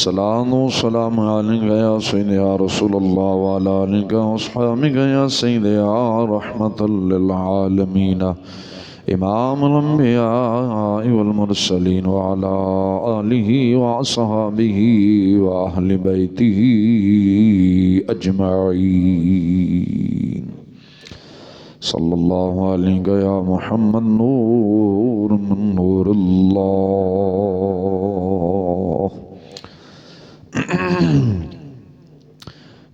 सलाम सलाम अलैका या सय्यद या रसूल अल्लाह व अला आलिका व अस्हाबिका या सय्यद या रहमतल लिल आलमीन इमामुल अंबिया वल मुरसलीन व अला आलिहि व अस्हाबिहि व अहलि बैतिहि अजमईन सल्लल्लाहु अलैहि या मुहम्मद नूर मिन नूरिल्लाह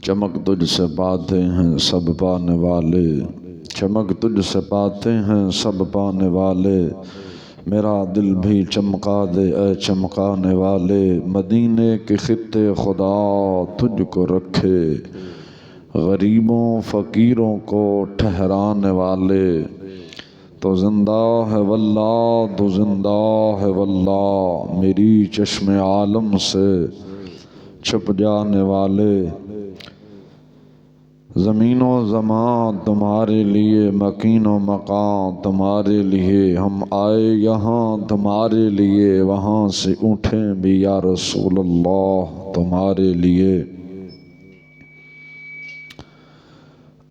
चमक तुझसे पाते हैं सब पाने वाले, चमक तुझसे पाते हैं सब पाने वाले, मेरा दिल भी चमका दे ऐ चमकाने वाले, मदीने के खित्ते खुदा तुझको रखे, गरीबों फ़कीरों को ठहराने वाले, तो जिंदा है वल्लाह तो जिंदा है वल्लाह, मेरी चश्मे आलम से छुप जाने वाले, ज़मीनो ज़मान तुम्हारे लिए, मकीनो मकान तुम्हारे लिए, हम आए यहाँ तुम्हारे लिए, वहाँ से उठें भी या रसूल अल्लाह तुम्हारे लिए।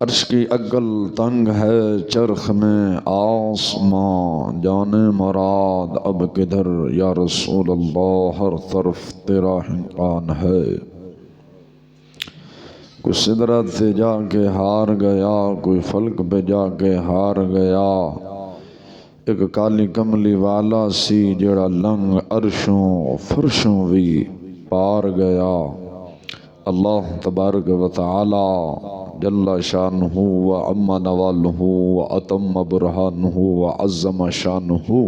अर्श की अगल तंग है चरख में आसमां, जाने मुराद अब किधर या रसूल अल्लाह, हर तरफ तेरा हिंकान है। कोई सिदरत से जाके हार गया, कोई फलक पे जाके हार गया, एक काली कमली वाला सी जड़ा लंग अर्शों फर्शों भी पार गया। अल्लाह तबारक व तआला जल्ला शानुहु व अम्मा नवालुहु व अतम्म बुरहानुहु व अज़्ज़म शानुहु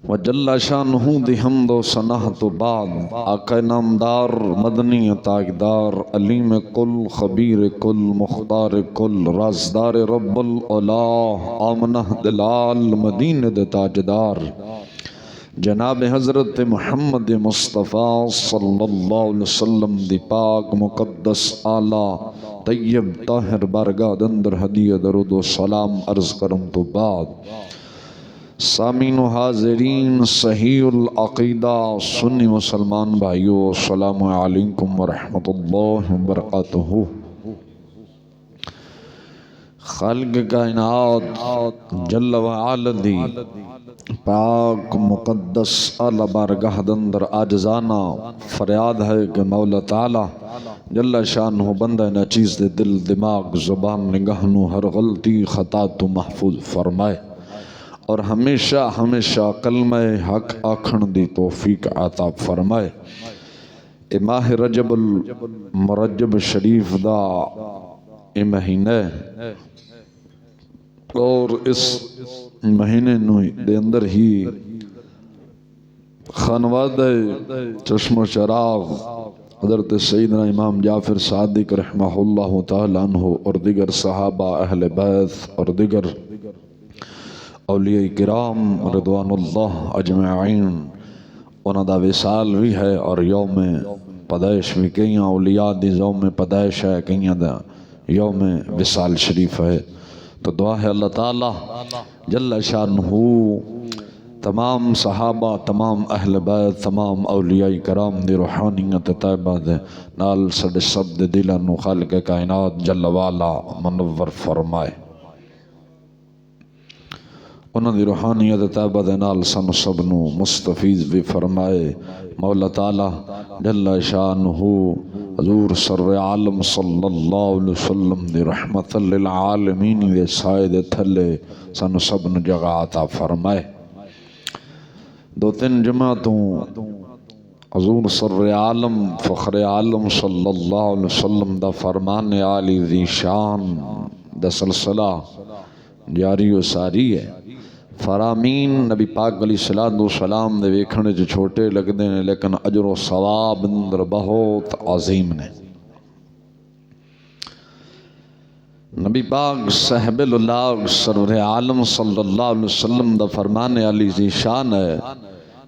व जल्ला शानुहु दी हम्द व सनाह तो बाद आका नामदार मदनी ताकदार अलीम कुल खबीर कुल मुख्तार कुल राज़दार रब्बुल औला आमना दलाल मदीने दे ताजदार जनाब हज़रत मुहम्मद मुस्तफ़ा सल्लल्लाहु अलैहि वसल्लम दी पाक मुक़द्दस आला तय्यब ताहिर बारगाह अंदर हदिया दरूद व सलाम अर्ज़ करम तो बाद सामीन व हाज़रीन सहीहुल अक़ीदा सुन्नी मुसलमान भाइयों अस्सलामु अलैकुम व रहमतुल्लाहि व बरकातुहू। खालिक़ कायनात जल्ल व अला दी पाक मुक़द्दस आला बारगाह अंदर आजज़ाना फरियाद है कि मौला ताला जल्ला शानुहु बंदा नाचीज़ दे दिल दिमाग ज़ुबान निगाह नू हर गलती खता तो महफूज फरमाए और हमेशा हमेशा कलमा हक आखण दी तौफीक अता फरमाए। ए माह रजबुल मुरज्जब शरीफ दा ए महीना और इस महीने दे अंदर ही खानवादा चश्मो चराग हज़रत सैयदना इमाम जाफ़िर सादिक रहमहुल्लाह ताला अन्हु और दिगर सहाबा अहले बैत और दिगर औलिया किराम रिदवानुल्लाह अजमईन उन्हां दा विसाल भी है और यौम पैदाइश भी कई औलिया दी यौम पैदाइश है, कई दा यौम विसाल शरीफ है। तो दुआ है अल्लाह ताला जल्ल शानहू तमाम सहाबा, तमाम अहल बैत, तमाम औलिया कराम दी रूहानियत तैयबा दे नाल साडे सब दे दिलां नूं खालिक कायनात जल्ल वाला मुनव्वर फरमाए। उन्हां दी रूहानियत तैयबा दे नाल सानू सब नूं मुस्तफीज़ भी फरमाए। मौला ताला जल्ल शानहू हजूर सर्वे आलम सल्लल्लाहु अलैहि वसल्लम दी रहमतल लिल आलमीन दे साए दे थल्ले सानू सब नूं जगह अता फरमाए। दो तीन जुमा तो हजूर सर्रे आलम फ़ख्रे आलम सल्लल्लाहु अलैहि वसल्लम दा फरमान आली ज़ी शान दा सिलसिला जारी व सारी है। फरामीन नबी पाक अलैहिस्सलातु वस्सलाम दे वेखण च छोटे लगदे ने, लेकिन अजर व सवाब अंदर बहुत अजीम ने। नबी पाक साहिबुल्लाह सरवर आलम सल्लल्लाहु अलैहि वसल्लम दा फरमान अली ज़ी शान है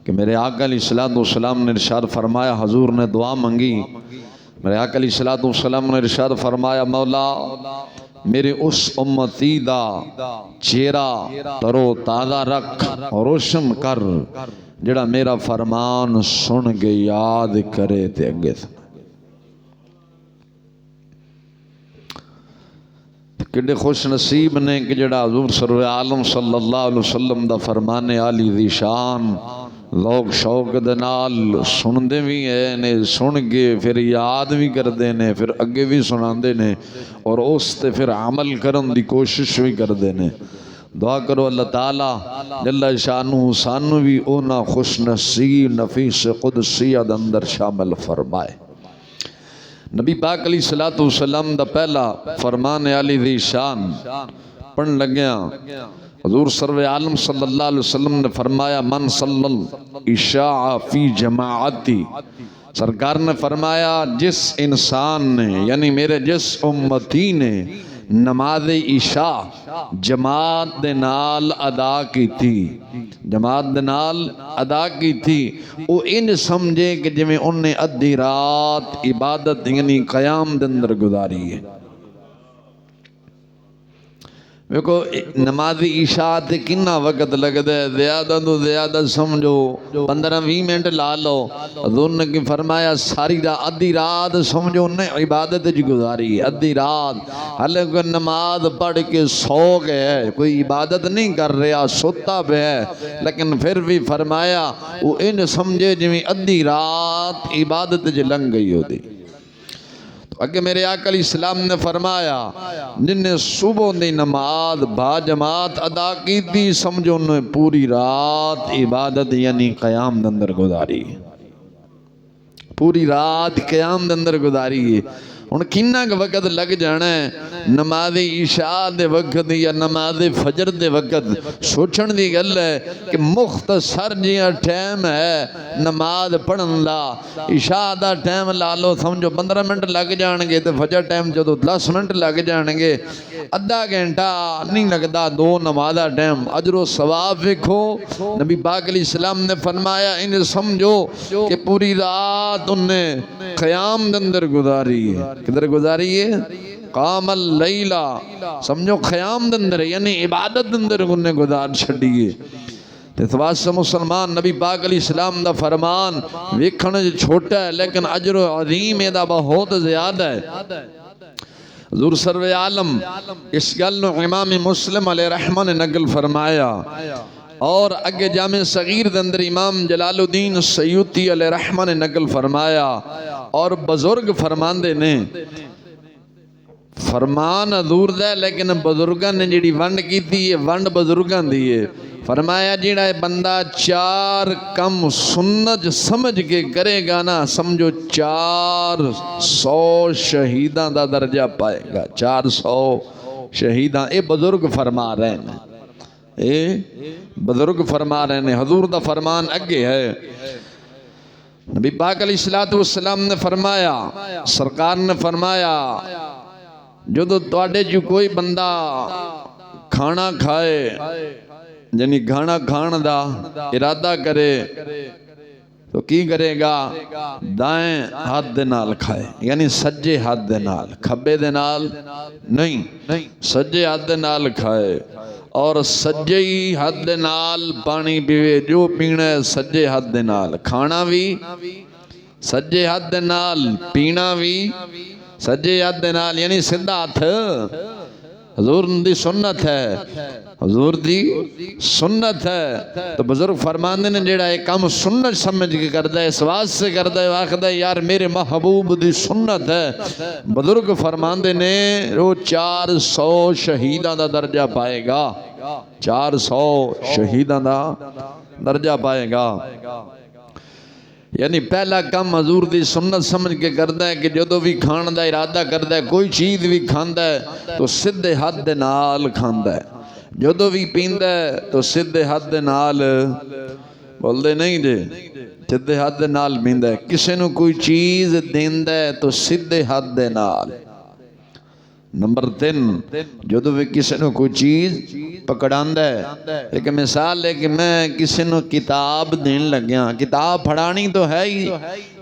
कि मेरे आका अलैहिस्सलातु वस्सलाम ने इरशाद फरमाया, हजूर ने दुआ मंगी, मेरे आका अलैहिस्सलातु वस्सलाम ने इरशाद फरमाया, मौला मेरे उस उम्मती दा चेहरा तरो ताज़ा रख और रोशन कर जड़ा मेरा फरमान सुन के याद करे ते अगे किड्डे खुश नसीब ने कि जड़ा हजूर सर्वे आलम सल्लल्लाहु अलैहि वसल्लम दा फरमाने आली दी शान लोग शौक दे नाल सुनते भी है ने, सुन के फिर याद भी करते ने, फिर अगे भी सुनाते ने और उस ते फिर अमल करन दी कोशिश भी करते ने। दुआ करो अल्लाह ताला जल्ल शानू सानू भी उन्हां खुश नसीब नफीस कुदसिया दे अंदर शामिल फरमाए। नबी पाक अलैहिस्सलातु वस्सलाम दा पहला फरमान अली दी शान पढ़न लग्या हजूर सर्वे आलम सल्लल्लाहु अलैहि वसल्लम ने फरमाया, मन सल्लल इशा फी जमाअती, सरकार ने फरमाया जिस इंसान ने यानी मेरे जिस उम्मती ने नमाज इशा जमात दे नाल अदा की थी, जमात दे नाल अदा की थी, वो इन समझे कि जिमें उन्हें अद्धी रात इबादत यानी कयाम दे अंदर गुजारी है। देखो नमाजी इशा ते किन्ना वक्त लगता है, ज्यादा तो ज्यादा समझो 15-20 मिनट ला लो। हजूर ने की फरमाया सारी रात अद्धी रात समझो उन्हें इबादत च गुजारी, अद्धी रात हाले कोई नमाज पढ़ के सो गया, कोई इबादत नहीं कर रहा, सोता पे है, लेकिन फिर भी फरमाया वो इन समझे जिमें अद्धी रात इबादत च लंघ गई होती। अगे मेरे आका अलैहिस्सलाम ने फरमाया जिन्हें सुबह की नमाज बाजमात अदा की थी समझो उन्हें पूरी रात इबादत यानी कयाम दे अंदर गुजारी, पूरी रात कयाम दे अंदर गुजारी है। हुण किन्ना क वक्त लग जाना है नमाज इशा दे वक्त या नमाज फजर दे वक्त, सोचण दी गल है कि मुख्तसर जिहा टाइम है नमाज पढ़न दा। इशा दा टाइम ला लो समझो 15 मिनट लग जाएंगे, तो फजर टाइम जो 10 मिनट लग जाएंगे, अद्धा घंटा नहीं लगता, 2 नमाज दा टाइम। अजरो सवाब देखो नबी पाक अलैहिस्सलाम ने फरमाया इन समझो कि पूरी रात उन्हें क़याम दे अंदर गुजारी है। किधर गुजारी है? कामल लैला समझो क़याम दे अंदर यानी इबादत दे अंदर उन्हें गुजार छड़ी है। ते मुसलमान नबी पाक अलैहिस्सलाम दा फरमान वेखण छोटा है लेकिन अजर अजीम एदा बहुत ज्यादा है। हुज़ूर सर्वे आलम इस गल नूं इमाम मुस्लिम अलैहि रहमत ने नकल फरमाया और अगे जामे सगीर दे अंदर इमाम जलालुद्दीन सयूती अलैहि रहमत ने नकल फरमाया और बुजुर्ग फरमांदे ने फरमान हजूर दा, लेकिन बुजुर्गों ने जिहड़ी वंड कीती है वंड बुजुर्गों दी है। फरमाया जिहड़ा बंदा 4 कम सुन्नत समझ के करेगा ना समझो 400 शहीदा का दर्जा पाएगा। 400 शहीदा ये बुजुर्ग फरमा रहे हैं, ये बुजुर्ग फरमा रहे हैं। हजूर का फरमान अगे है नबी पाक अलैहिस्सलाम ने फरमाया, सरकार ने फरमाया, जो तुहाडे च कोई बंदा खाना खाए यानी खाना खाण दा इरादा करे तो की करेगा, दाएं हाथ दे नाल खाए, यानी सज्जे हाथ दे नाल, खब्बे दे नाल नहीं, सज्जे हाथ दे नाल खाए। और सज्जे ही हाथ दे नाल पानी पीवे, जो पीना है सज्जे हाथ दे नाल, खाना भी सज्जे हाथ दे नाल, पीना भी सज्जे हाथ दे नाल, यानी सीधा हाथ। हजूर दी सुन्नत है, हजूर दी सुन्नत है। तो बुजुर्ग फरमाते ने जेड़ा एक काम सुन्नत समझ के करता है, इस वास्ते करता है, आखदा है यार मेरे महबूब दी सुन्नत है। बुजुर्ग फरमाते ने वो 400 शहीदां दा दर्जा पाएगा, 400 शहीदां दा दर्जा पाएगा। यानी पहला काम हजूर दी सुन्नत समझ के करता है कि जो भी खाण दा इरादा करता है, कोई चीज़ भी खांदा है तो सीधे हाथ दे नाल खांदा है, जो भी पींदा है तो सीधे हाथ दे नाल, बोलते नहीं जे, सीधे हाथ दे नाल पींदा है। किसी नूं कोई चीज़ देंदा है तो सीधे हाथ दे नाल। नंबर 3, जो भी किसी नूं कोई चीज़ पकड़ांदा है, एक मिसाल है कि मैं किसी नूं किताब देन लग्या, किताब फड़ानी तो है ही,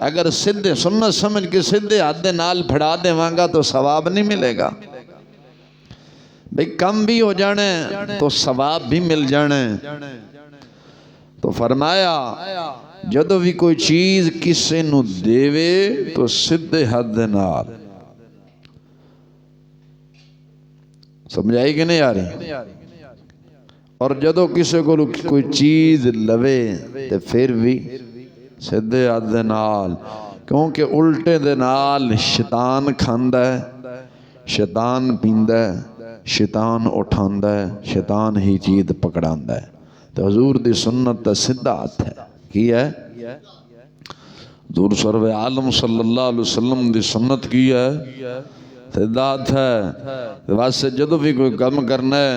अगर सीधे सुन्नत समझ के सीधे हाथ दे नाल फड़ा देवांगा तो सवाब नहीं मिलेगा। भाई कम भी हो जाना है तो सवाब भी मिल जाना है। तो फरमाया जो भी कोई चीज़ किसी नूं देवे तो सीधे हाथ दे नाल। समझाई कि नहीं आ रही? और जदों किसी को कोई चीज़ लवे तो फिर भी सीधे हाथ दे नाल, क्योंकि उल्टे दे नाल शैतान खांदा है, शैतान पींदा है, शैतान उठांदा है, शैतान ही चीज़ पकड़ांदा है। तो हजूर दी सुन्नत दा सीधा हाथ है की है, हजूर सर्वे आलम सल्लल्लाहु अलैहि वसल्लम दी सुन्नत की है, सीधा हाथ है। वैसे जो भी कोई काम करना है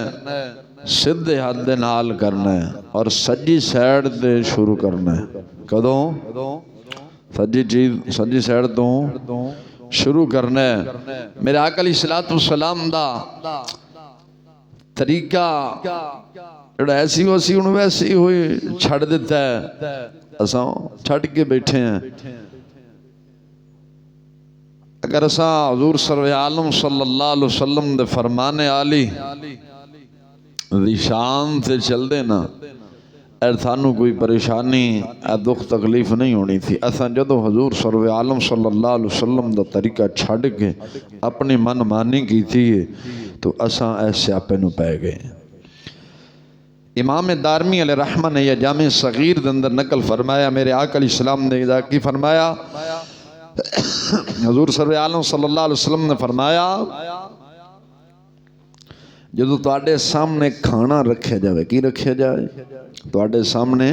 सीधे हाथ दे नाल करना है और सज्जी साइड दे शुरू करना है। कदों? सज्जी साइड तो शुरू करना है। मेरे आका अलैहिस्सलाम दा तरीका जेड़ा ऐसी वैसी हूँ वैसी हुई छड़ दिता है, असां छड़ के बैठे हैं। अगर असा हजूर सर्वे आलम सल्लल्लाहु अलैहि वसल्लम दे फरमाने आली दी शान से चलते ना, सानू कोई परेशानी दुख तकलीफ नहीं होनी थी। असा जो हजूर सर्वे आलम सल्लल्लाहु अलैहि वसल्लम दा तरीका छड़ के अपनी मन मानी की थी तो असा ऐसे आपे नूं पै गए। इमाम दारमी अलैहि रहमा ने यह जामे सगीर दे अंदर नकल फरमाया, मेरे आका अलैहिस्सलाम ने की फरमाया, हजूर सर्वे आलम सल्लल्लाहु अलैहि वसल्लम ने फरमाया जो तुहाडे सामने खाना रखा जाए, की रखा जाए, तुहाडे सामने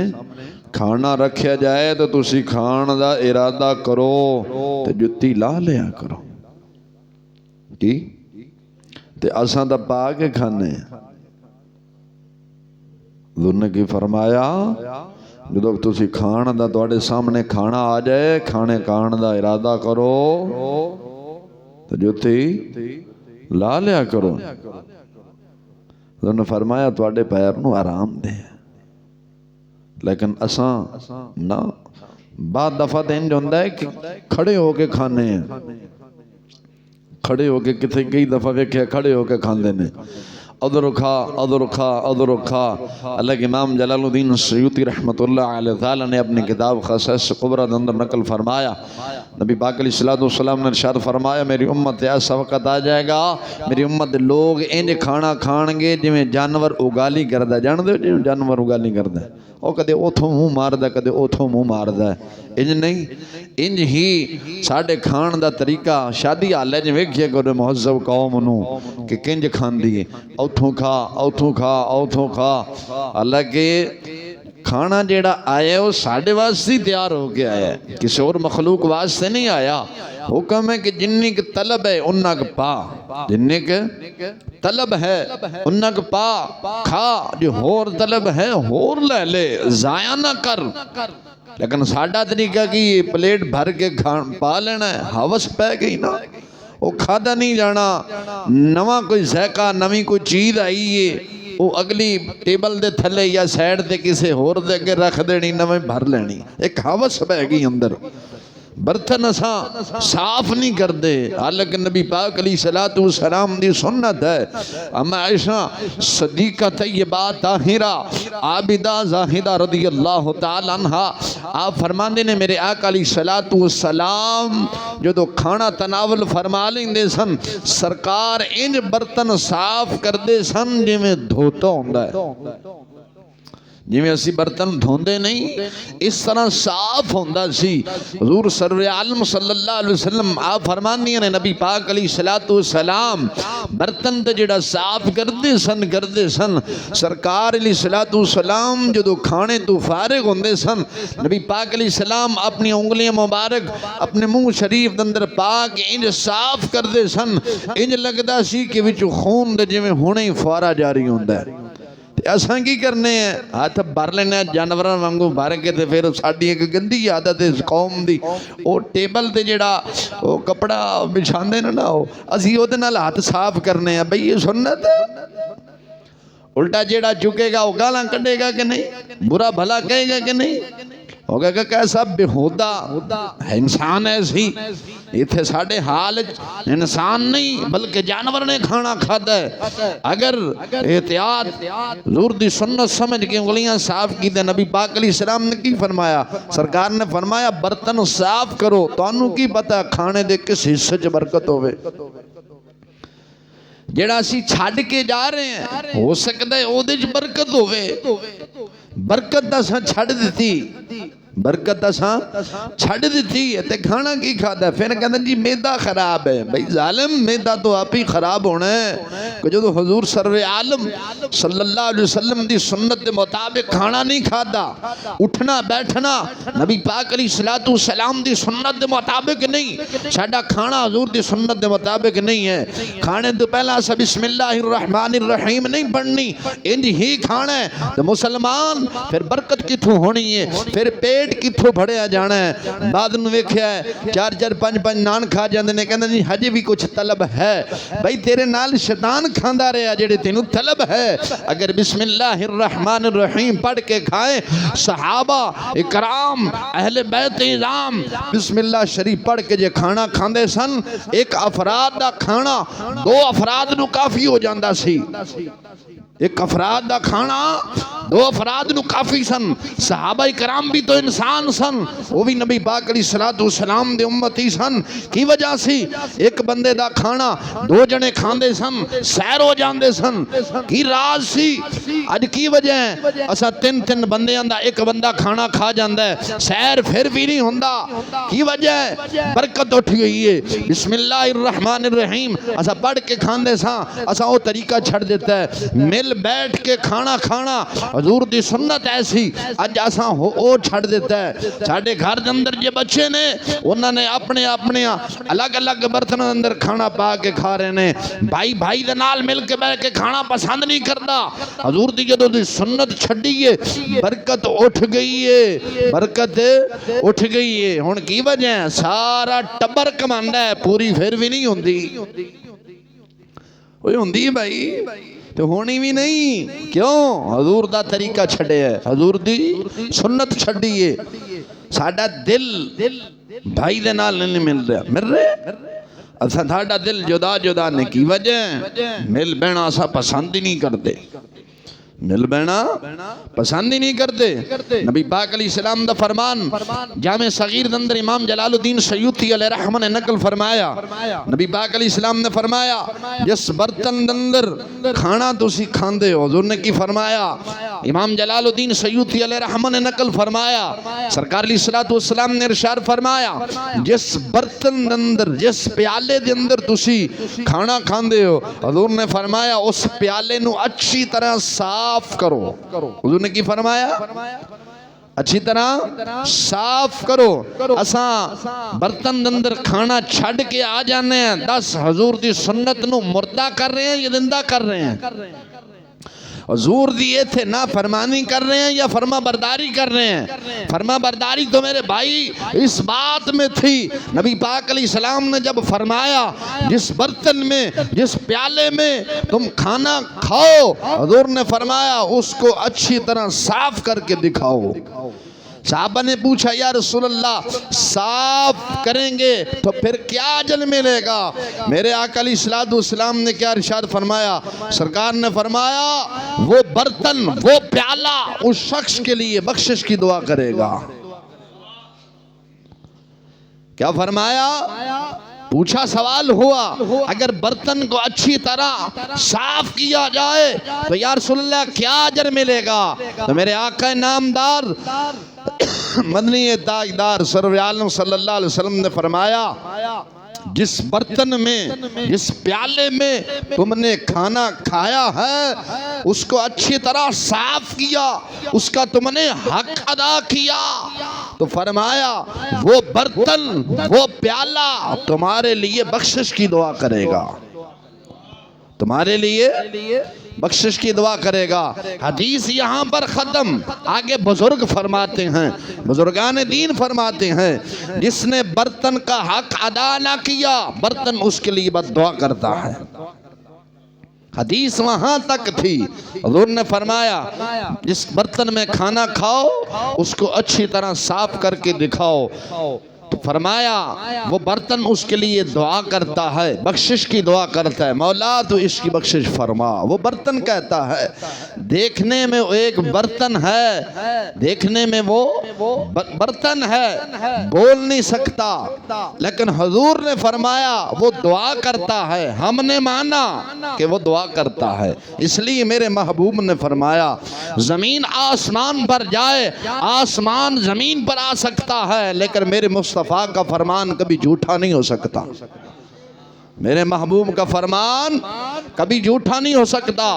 खाना रखा जाए तो तुसी खाण दा इरादा करो तो जुत्ती ला लिया करो। की ते असां दा पा के खाने। हजूर ने की फरमाया जो तुसी खाण दा तुहाडे सामने खाना आ जाए, खाने खाण दा इरादा करो तो जुत्ती ला लिया करो। उन्होंने फरमाया तुहाडे पैर नूं आराम दे, लेकिन असां ना बाद दफा तो इंज होंदा है कि खड़े होके खाने हैं, खड़े होके किथे कई दफा वेख्या खड़े होके खांदे ने, उधर खा उधर खा उधर खा। अलग इमाम जलालुद्दीन सयूती रहमतुल्लाह अलैहि ने अपनी किताब ख़साइस कुबरा के अंदर नकल फरमाया, नबी पाक अलैहिस्सलाम ने इरशाद फरमाया मेरी उम्मत ऐसा वक्त आ जाएगा, मेरी उम्मत लोग इंज खाना खाणगे जिवें जानवर उगाली करदा, जानदे हो जिवें जानवर उगाली करदा, वो कदे उथों मुँह मारदा कदे उथों मुँह मारदा, इंज नहीं, इंज ही साडे खाण दा तरीका। शादी हाल च वेखिए करो मुहज़्ज़ब कौम नूं कि किंज खांदी है, उथों खा उथों खा उथों खा। हालांकि खाना जेड़ा आया वो साढ़े वास्ते तैयार हो के आया, किसी और मखलूक वास्ते नहीं आया। हुक्म है कि जिन्नी की तलब है उन्ना के पा, जिन्नी के तलब है उन्ना के पा खा, जो होर तलब है होर ले ले, जाया ना कर। लेकिन साडा तरीका की प्लेट भर के पा लेना है, हवस पै गई ना, वो खादा नहीं जाना। नवा कोई ज़ायका नवी कोई चीज़ आई है वो अगली टेबल दे थले या साइड ते किसी होर दे अगे रख देनी, नवे भर लेनी, एक हवस पै गई अंदर। बर्तन असा साफ नहीं करते, हालांकि नबी पाक अलैहिस्सलातु वस्सलाम दी सुन्नत है। अम्मा आयशा सदीका तय्यबा ताहिरा आबिदा जाहिदा रदियल्लाहु ताला अन्हा आप फरमाते ने मेरे आका अलैहिस्सलातु वस्सलाम जो खाना तनावल फरमा लेंदे सन, सरकार इंज बर्तन साफ करते सन जिवें धोता हुंदा है। जिमें असी बर्तन धोंदे नहीं इस तरह साफ होंदा सी। हुजूर सरवर आलम सल्लल्लाहु अलैहि वसल्लम आप फरमानिया ने नबी पाक अलैहिस्सलातु वस्सलाम बर्तन ते जेड़ा साफ करते सन सरकार अलैहिस्सलातु वस्सलाम जो खाने तो फारिग होंदे सन, नबी पाक अलैहिस्सलाम अपनी उंगलियां मुबारक अपने मुंह शरीफ के अंदर पा के इंज साफ करते सन, इंज लगता सी कि विच खून दे जिवें हुणे ही फुआरा जारी होंदा है। असा की करने हैं, हाथ भर लेने जानवरों वांगू भर के, तो फिर साड़ी एक गंदी आदत है कौम दी, वो टेबल ते जेड़ा वो कपड़ा बिछाते ना वो असी ओहदे नाल हाथ साफ करने हैं। बई ये सुन्नत है। उल्टा जेड़ा चुकेगा वो गालां कढ़ेगा कि नहीं, बुरा भला कहेगा कि नहीं, हो गया कैसा बेहुदा है इंसान है सी। इत्थे साडे हाल इंसान नहीं बल्कि जानवर ने खाना खाता है। अगर एहतियात हुजूर दी सुन्नत समझ के उंगलियां साफ की ते नबी पाक अलैहिस्सलाम ने की फरमाया, सरकार ने फरमाया बर्तन साफ करो, तुहानू की पता खाने दे किस हिस्से च बरकत होवे। जेड़ा असी छड्ड के जा रहे हैं हो सकता है ओदे च बरकत होवे, बरकत असां छड्ड दित्ती, बरकत असा छड़ दी है ते खाना की खाता है। फिर कहते जी मैदा खराब है। भाई जालिम मैदा तो आप ही खराब होना है कि जो हुजूर सर्वे आलम सल्लल्लाहु अलैहि वसल्लम दी सुन्नत के मुताबिक खाना नहीं खाता, उठना बैठना नबी पाक अलैहिस्सलातु वस्सलाम दी सुन्नत के मुताबिक नहीं, साडा खाना हुजूर दी सुन्नत के मुताबिक नहीं है। खाने तो पहला सब बिस्मिल्लाहिर रहमानिर रहीम नहीं पढ़नी, इंज ही खाना है तो मुसलमान फिर बरकत किथों होनी है, फिर पेट किथों भड़िया जाना है। बाद में वेख्या है 4-4 5-5 नान खा जाते ने, कहते जी हजे भी कुछ तलब है। भाई तेरे नाल शैतान खांदा रहा जेड़े तेनू तलब है। अगर बिस्मिल्लाहिर रहमानिर रहीम पढ़ के खाए, सहाबा इकराम अहले बैत इज़ाम बिस्मिल्लाह शरीफ पढ़ के जे खाना खांदे सन, एक अफराद दा खाना 2 अफराद नू काफी हो जांदा सी। एक अफराद दा खाना 2 अफराद नू काफी सन। सहाबा इकराम भी तो इंसान सन, वो भी नबी पाक अलैहिस्सलातु वस्सलाम दे उम्मती सन। की वजह सी एक बंदे दा खाना 2 जने खांदे सन, सैर हो जांदे सन। की राज सी अज की वजह है असा 3-3 बंदियां दा एक बंदा खाना खा जांदा है, सैर फिर भी नहीं होंदा। की वजह है बरकत उठ गई है। बिस्मिल्लाहिर रहमानिर रहीम असा पढ़ के खांदे सा, असा वो तरीका छड़ देता है। मिल बैठ के खाना खाना हुजूर दी सुन्नत ऐसी अज असा ओ छड़ देता है। साडे घर दे अंदर जे बच्चे ने उन्होंने अपने अपने अलग अलग बर्तन अंदर खाना पा के खा रहे ने, भाई भाई दे नाल मिल के बैठ के खाना पसंद नहीं करता। हुजूर दी जदों दी सुन्नत छड़ी है बरकत उठ गई है, बरकत उठ गई है। हुण की वजह है सारा टब्बर कमांदा है, पूरी फिर भी नहीं होंदी। ओए होंदी भाई तो होनी भी नहीं, क्यों हजूर दा तरीका छड़े है, हजूर दी सुन्नत छड़ी है। साडा दिल भाई दे नाल नहीं मिल रहा, असा साडा दिल जुदा जुदा ने। की वजह मिल बहना असा पसंद ही नहीं करते, मिल बहना पसंद ही नहीं करते। नबी पाक अलैहिस्सलाम दा फरमान जामे सगीर दे अंदर इमाम जलालुद्दीन सयूती अलैहि रहमत ने नकल फरमाया। नबी पाक अलैहिस्सलाम ने फरमाया जिस बर्तन दे अंदर खाना तुसी खांदे हो, हुजूर ने की फरमाया, इमाम जलालुद्दीन सयूती अलैहि रहमत ने नकल फरमाया, सरकार अलैहिस्सलातु वस्सलाम ने इरशाद फरमाया जिस बर्तन दे अंदर जिस प्याले दे अंदर तुसी खाना खांदे हो, हुजूर ने फरमाया उस प्याले नू अच्छी तरह साफ करो। हुजूर ने की फरमाया अच्छी तरह साफ करो। असा बर्तन अंदर खाना छड़ के आ जाने हैं, 10 हुजूर दी सुन्नत नू मुर्दा कर रहे हैं या जिंदा कर रहे हैं। हुजूर दिए थे ना फरमानी कर रहे हैं या फरमा बरदारी कर रहे हैं? फरमा बरदारी तो मेरे भाई इस बात में थी, नबी पाक अलैहिस्सलाम ने जब फरमाया जिस बर्तन में जिस प्याले में तुम खाना खाओ, हुजूर ने फरमाया उसको अच्छी तरह साफ करके दिखाओ। साहबा ने पूछा या रसूलल्लाह साफ करेंगे तो फिर क्या अजर मिलेगा? मेरे आका अलैहिस्सलाम ने क्या इरशाद फरमाया? सरकार ने फरमाया वो बर्तन वो प्याला उस शख्स के लिए बख्शिश की दुआ करेगा। क्या फरमाया? पूछा, सवाल हुआ अगर बर्तन को अच्छी तरह साफ किया जाए तो या रसूलल्लाह क्या अजर मिलेगा? तो मेरे आका नामदार मदनी ताजदार सरवर आलम सल्लल्लाहु अलैहि वसल्लम ने फरमाया जिस बर्तन में जिस प्याले में तुमने खाना खाया है उसको अच्छी तरह साफ किया, उसका तुमने हक अदा किया, तो फरमाया वो बर्तन वो प्याला तुम्हारे लिए बख्शिश की दुआ करेगा, तुम्हारे लिए बख्शिश की दुआ करेगा। हदीस यहाँ पर ख़त्म। आगे बुजुर्ग फरमाते हैं, बुजुर्गान दीन फरमाते हैं जिसने बर्तन का हक अदा ना किया बर्तन उसके लिए बद्दुआ करता है। हदीस वहाँ तक थी, हुजूर ने फरमाया जिस बर्तन में खाना खाओ उसको अच्छी तरह साफ करके दिखाओ, तो फरमाया वो बर्तन उसके लिए दुआ करता है, बख्शिश की दुआ करता है, मौला तो इसकी बख्शिश फरमा। वो बर्तन कहता है देखने में वो एक बर्तन है, देखने में वो बर्तन है, बोल नहीं सकता, लेकिन हुजूर ने फरमाया वो दुआ करता है। हमने माना कि वो दुआ करता है, इसलिए मेरे महबूब ने फरमाया जमीन आसमान पर जाए, आसमान जमीन पर आ सकता है, लेकिन मेरे मुस्तफा का फरमान कभी झूठा नहीं हो सकता। मेरे महबूब का फरमान कभी झूठा नहीं हो सकता।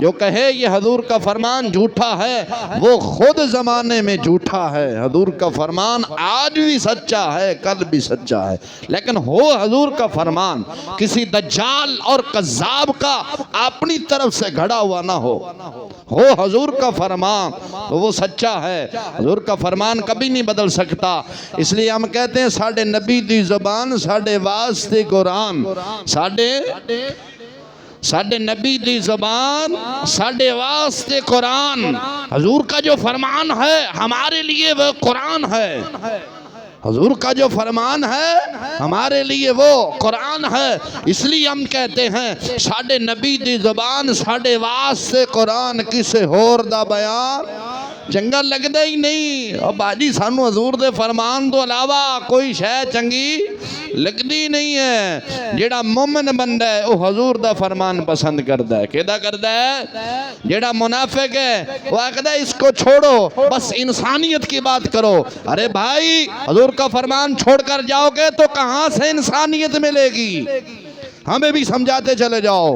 जो कहे ये हजूर का फरमान झूठा है वो खुद जमाने में झूठा है। हजूर का फरमान आज भी सच्चा है, कल भी सच्चा है, लेकिन हो हजूर का फरमान किसी दज्जाल और कज़्ज़ाब का अपनी तरफ से घड़ा हुआ ना हो हजूर का फरमान तो वो सच्चा है। हजूर का फरमान कभी नहीं बदल सकता। इसलिए हम कहते हैं साढ़े नबी दी ज़बान साढ़े वास्ते कुरान, साढ़े नबी दी ज़बान साढ़े वास्ते कुरान। हजूर का जो फरमान है हमारे लिए वो कुरान है, हजूर का जो फरमान है हमारे लिए वो कुरान है। इसलिए हम कहते हैं साढ़े नबी दी ज़बान साढ़े वास्ते कुरान, किसे होर दा बयान चंगा लगदा ही नहीं। और बाजी सानू हजूर दे फरमान तो अलावा कोई शय चंगी लगदी नहीं है। जेड़ा मोमिन बंदा है वो हजूर दा फरमान पसंद करदा है। केदा करदा है? जेड़ा मुनाफिक है वो आखदा है इसको छोड़ो, बस इंसानियत की बात करो। अरे भाई हजूर का फरमान छोड़कर जाओगे तो कहां से इंसानियत मिलेगी? हमें भी समझाते चले जाओ।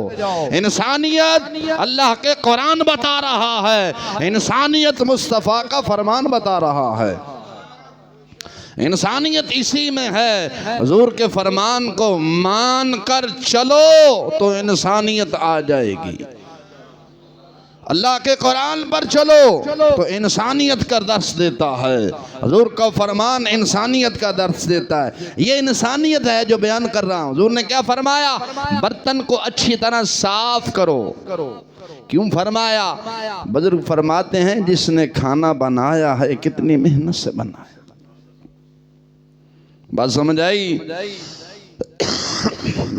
इंसानियत अल्लाह के कुरान बता रहा है, इंसानियत मुस्तफ़ा का फरमान बता रहा है। इंसानियत इसी में है, हुजूर के फरमान को मान कर चलो तो इंसानियत आ जाएगी। अल्लाह के कुरान पर चलो तो इंसानियत का दर्स देता है। हुजूर का फरमान इंसानियत का दर्स देता है। ये इंसानियत है जो बयान कर रहा हूँ। हुजूर ने क्या फरमाया? बर्तन को अच्छी तरह साफ करो। क्यों फरमाया? बुजुर्ग फरमाते हैं जिसने खाना बनाया है कितनी मेहनत से बनाया। बात समझ आई?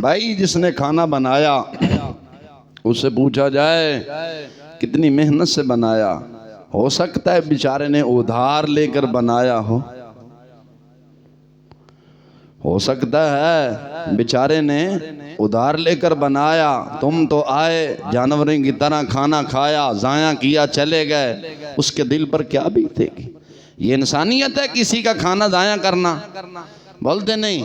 भाई जिसने खाना बनाया उससे पूछा जाए कितनी मेहनत से बनाया। हो सकता है बेचारे ने उधार लेकर बनाया हो सकता है बेचारे ने उधार लेकर बनाया। तुम तो आए जानवरों की तरह खाना खाया, जाया किया, चले गए, उसके दिल पर क्या बीतेगी? ये इंसानियत है किसी का खाना जाया करना? बोलते नहीं,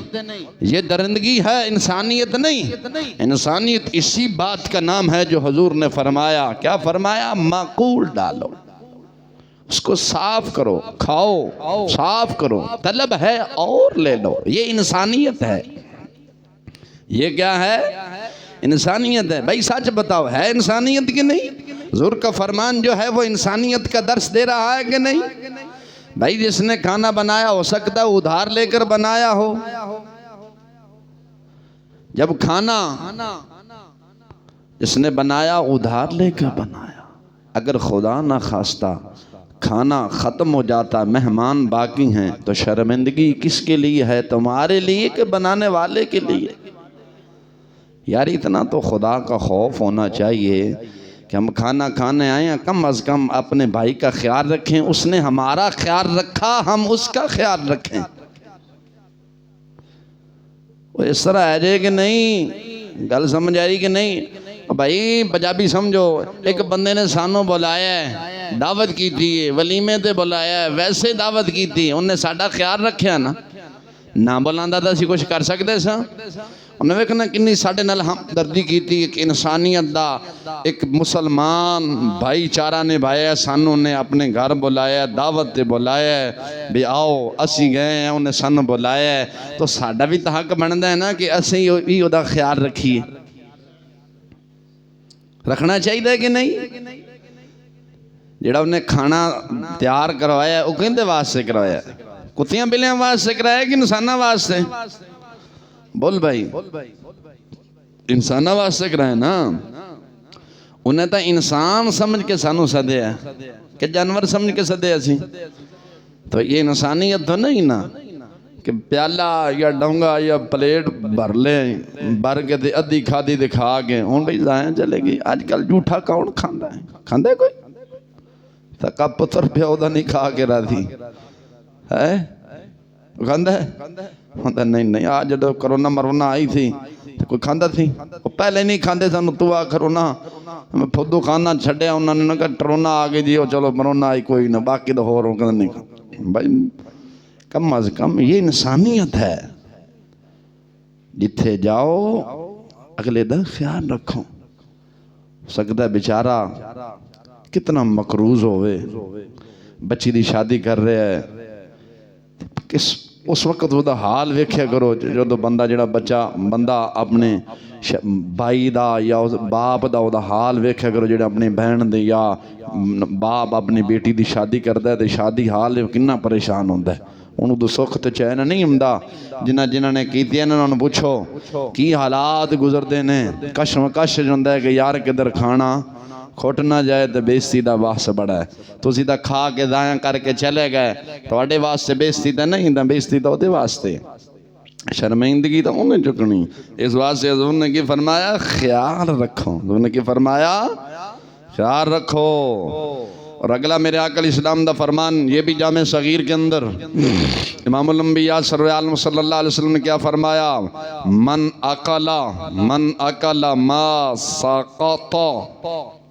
ये दरिंदगी है, इंसानियत नहीं। इंसानियत इसी बात का नाम है जो हुजूर ने फरमाया। क्या फरमाया? माकूल डालो, उसको साफ करो, खाओ, साफ करो, तलब है और ले लो। ये इंसानियत है। ये क्या है? इंसानियत है। भाई सच बताओ, है इंसानियत की नहीं? हुजूर का फरमान जो है वो इंसानियत का दर्स दे रहा है कि नहीं? भाई जिसने खाना बनाया हो सकता है उधार लेकर बनाया हो। जब खाना जिसने बनाया उधार लेकर बनाया, अगर खुदा ना खास्ता खाना ख़त्म हो जाता, मेहमान बाकी हैं, तो शर्मिंदगी किसके लिए है? तुम्हारे लिए कि बनाने वाले के लिए? यार इतना तो खुदा का खौफ होना चाहिए कि हम खाना खाने आए हैं, कम अज़ कम अपने भाई का ख्याल रखें। उसने हमारा ख्याल रखा, हम उसका ख्याल रखें। वो इस तरह है जे कि नहीं? गल समझ आई कि नहीं? भाई पंजाबी समझो, एक बंदे ने सानू बुलाया है, दावत की थी, वलीमे ते बुलाया है, वैसे दावत की थी, उन्हें साडा ख्याल रखा ना बुलांदा तो असीं कुछ कर सकते सा? उन्हें वेखना किन्नी साडे नाल हमदर्दी की थी, एक इंसानियत दा एक मुसलमान भाईचारा निभाया। सानू ने अपने घर बुलाया, दावत ते बुलाया भी आओ, असी गए हैं, उन्हें सानू बुलाया, तो साडा भी तो हक बनता है ना कि असी भी उहदा ख्याल रखिए। रखना चाहिए कि नहीं? जेड़ा उन्हें खाना तैयार करवाया वो कहते वास्ते करवाया? कुत्तियां बिल्लियां वास्ते कराया कि इंसाना वास्ते? बोल भाई, इंसाना वास्ते कराया ना। उन्हें तो इंसान समझ के सानू सदया कि जानवर समझ के सदया सी? तो ये इंसानियत तो नहीं ना कि प्याला या डोंगा या प्लेट भर ले, भर के ते अद्धी खादी दिखा के हूँ भाई जाया चलेगी। अजकल झूठा कौन खांदा है? खांदा कोई? तका पुत्र प्यो दा नहीं खा के राधी है खांदा है? खांदा नहीं। आज जो करोना मरोना आई थी तो कोई खांदा थी? वो पहले नहीं खांदे सन, तू आ करोना फुदू खाना छड़िया उन्होंने कहा करोना आ गई जी, चलो मरोना आई कोई ना, बाकी तो होर नहीं भाई। कम अज कम ये इंसानियत है। जिथे जाओ अगले का ख्याल रखो। सकता बेचारा कितना मकरूज होवे, बच्ची दी शादी कर रहा है, किस उस वक्त वह हाल वेख्या करो जो बंदा जड़ा बच्चा बंदा अपने भाई दा या उस बाप दा वह हाल वेख्या करो, जो अपनी बहन दे या बाप अपनी बेटी दी शादी करता है तो शादी हाल कितना परेशान होता है। उन्होंने तो सुख तो चैन नहीं होंदा। जिन्होंने ने कीतियां ने उन्होंने पूछो की हालात गुजरते ने, कश होंदा है कि यार किधर खाना खुट ना जाए तो बेइज्जती का वास बड़ा है। तुसी तो खा के दाया करके चले गए, थोड़े वास्ते बेइज्जती तो नहीं, तो बेइज्जती तो ਉਹਦੇ वास्ते, शर्मिंदगी तो उन्हें चुकनी। इस वास्ते हुज़ूर ने की फरमाया? ख्याल रखो। हुज़ूर ने की फरमाया? ख्याल रखो। और अगला मेरे आकल इस्लाम दा फरमान ये भी जामे सगीर के अंदर इमामुल अंबिया सल्लल्लाहु अलैहि वसल्लम ने क्या फरमाया? मन अकला मा सक़ता।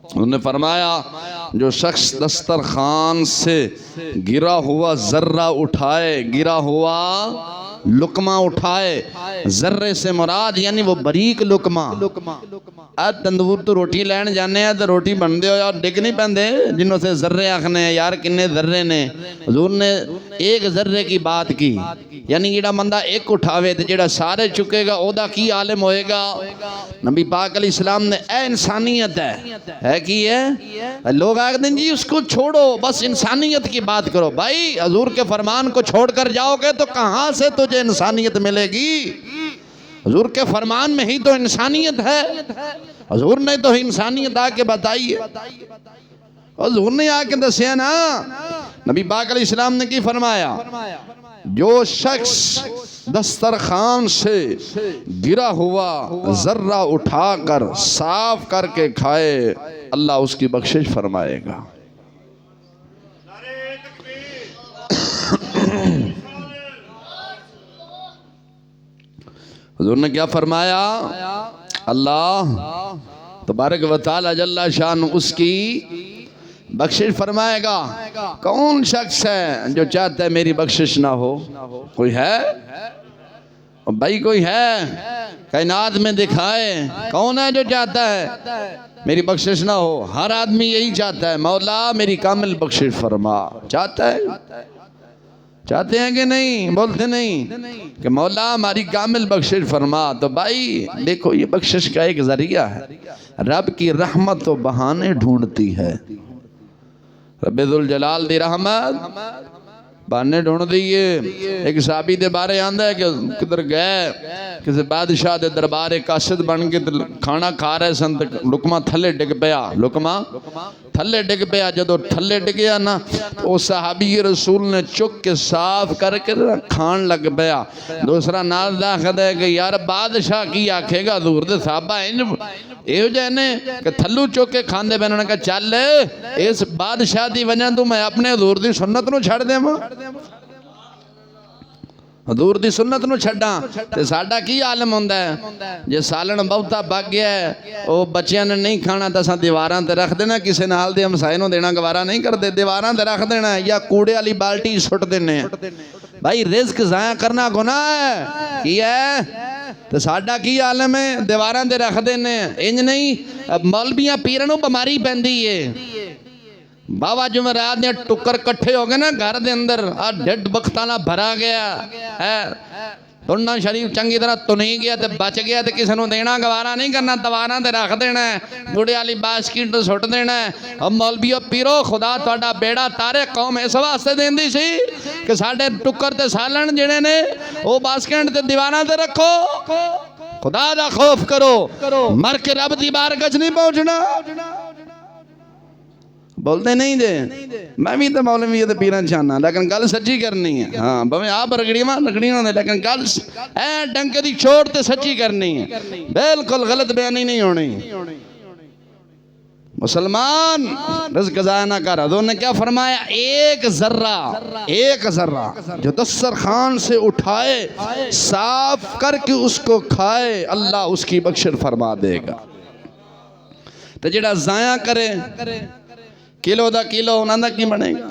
उन्होंने फरमाया जो शख्स दस्तरखान से गिरा हुआ जर्रा उठाए, गिरा हुआ लुकमा उठाए, जर्रे से मुराद यानी वो बारीक लुकमा। आज तंदूर तो रोटी लैन जाने हैं तो रोटी बनते हो यार डिग नहीं पैंदे, जिन्हों से जर्रे आखने यार किन्ने जर्रे ने। हुज़ूर ने एक जर्रे की बात की, यानी जेड़ा बंदा एक उठावे तो जेड़ा सारे चुकेगा ओदा की आलिम होएगा। नबी पाक अलैहिस्सलाम ने ए इंसानियत है कि है। लोग आखते हैं जी उसको छोड़ो, बस इंसानियत की बात करो। भाई हुज़ूर के फरमान को छोड़कर जाओगे तो कहाँ से तुझे इंसानियत मिलेगी? हुज़ूर के फरमान में ही तो इंसानियत है। हुज़ूर ने तो इंसानियत आके बताई है, हुज़ूर ने आके दसिया ना। नबी पाक अलैहिस्सलाम ने की फरमाया? जो शख्स दस्तरखान से गिरा हुआ जर्रा उठाकर साफ करके खाए, अल्लाह उसकी बख्शिश फरमाएगा। हुज़ूर ने क्या फरमाया? अल्लाह तबारक व तआला जल्ला शान उसकी बख्शिश फरमाएगा। कौन शख्स है जो चाहता है मेरी बख्शिश ना हो? कोई है भाई? कोई है कायनात में दिखाए कौन है जो चाहता है मेरी बख्शिश ना हो? हर आदमी यही चाहता है, मौला मेरी कामिल बख्शिश फरमा। चाहता है चाहते हैं कि नहीं? बोलते नहीं कि मौला हमारी कामिल बख्शिश फरमा। तो भाई देखो ये बख्शिश का एक जरिया है, रब की रहमत तो बहाने ढूंढती है। रब्बुल जलाल दी रहमत बहाने ढूंढ दिए। एक साहबी दे बारे आंदा है कि किधर गए किसी बादशाह दे दरबार कासिद बन के खाना खा रहे सन, लुकमा थले डिग पिया, लुकमा थले डिग पिया। जदों थले डिगया ना वो साहबी रसूल ने चुक के साफ करके खान लग पिया। दूसरा नाल दाखदा है कि यार बादशाह की आखेगा, हजूर दे साहबा इंज इहो जे ने कि थल्लू चुक के खांदे पे। उन्होंने कहा चल इस बादशाह की वजह तू मैं अपने हजूर की सुन्नत नूं छड़ देवां, हजूर की सुन्नत नूं छड्डां ते साडा की आलम हुंदा है। जे सालन बहुता पक गया है वो बच्चियां ने नहीं खाना तो असां दीवारां ते रख देना, किसी नाल दे हमसाए नूं देना गवारा नहीं करते, दीवारां ते रख देना या कूड़े वाली बाल्टी सुट देने। भाई रिज़्क ज़ाया करना गुनाह है की है तो साडा की आलम है, दीवारां ते रख देने। इंज नहीं मौलवियां पीरां नूं बीमारी पैंदी है। बाबा जुमेरात ने टुकर कट्ठे हो गए ना घर दे अंदर, आ ढिड बख्ताना भरा गया है, तुरना शरीफ चंगी तरह तुनी गया तो बच गया तो किसी को देना गवारा नहीं करना, दवारा ते रख देना है, गुड़े वाली बास्किट सुट देना है। अब मौलवियो पीरो खुदा तुहाडा बेड़ा तारे कौम इस वास्ते देंदी सी कि साडे टुकर ते सालन जिहड़े ने वो बास्किट ते दीवारां ते रखो, खुदा दा खौफ करो, मर के रब दी बारगाह च नहीं पहुंचना। बोलते नहीं जे मैं भी तो मौलवी तो पीर चाहना, लेकिन गल सच्ची करनी है। हाँ भावें आप रगड़ियां रगड़ियां ने, लेकिन गल ऐ डंके दी छोड़ ते सच्ची करनी है, बिल्कुल गलत बयानी नहीं होनी। मुसलमान रिज़्क ज़ाया ना कर। हज़ूर ने क्या फरमाया? एक जर्रा जो दस्तरखान से उठाए साफ करके उसको खाए अल्लाह उसकी बख्शिश फरमा देगा। तो जेड़ा ज़ाया करे किलो दा किलो उन्होंने की बनेगा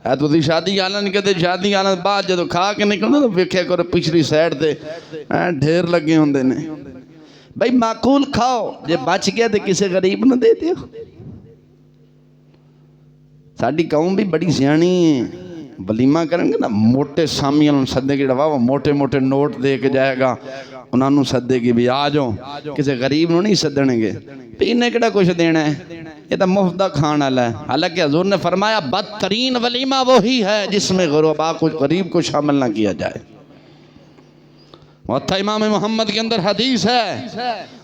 है। तुम शादी आलन कहते शादी आलन बाद जो खा के निकलते तो वेख्या करो पिछली साइड से ढेर लगे होंगे ने। भाई माकूल खाओ, जे बच गया तो किसी गरीब न दे दियो। साडी कौम भी बड़ी सियाणी है, वलीमा करेंगे ना मोटे सामियां सदे के वाह मोटे मोटे नोट दे के जाएगा, उन्होंने सदेगी भी आ जाओ, किसी गरीब को नहीं सदणगे। इन्हें किहड़ा कुछ देना है, ये तो मुफ्त का खान वाला है। हालांकि हजूर ने फरमाया बदतरीन वलीमा वही है जिसमें गुरबा को गरीब को शामिल ना किया जाए। मुअत्ता इमाम मोहम्मद के अंदर हदीस है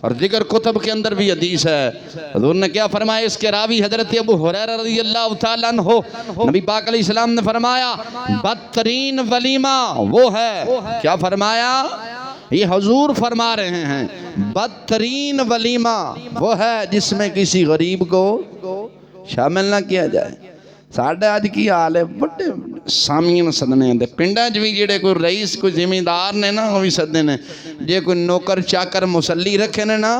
और दिगर कुतुब के अंदर भी हदीस है। हजूर ने क्या फरमाया? इसके रावी हजरत अबू हुरैरा रज़ियल्लाहु ताला अन्हु, नबी पाक अलैहिस्सलाम ने फरमाया बदतरीन वलीमा वो है, क्या फरमाया? ये हजूर फरमा रहे हैं बदतरीन वलीमा वो है जिसमें किसी गरीब को शामिल ना किया जाए। साढ़े अज की हाल है, बड़े सामियां सदने आते पिंडा च भी, जेडे कोई रईस कोई जिमींदार ने ना वो भी सदे ने। जे कोई नौकर चाकर मुसली रखे ने ना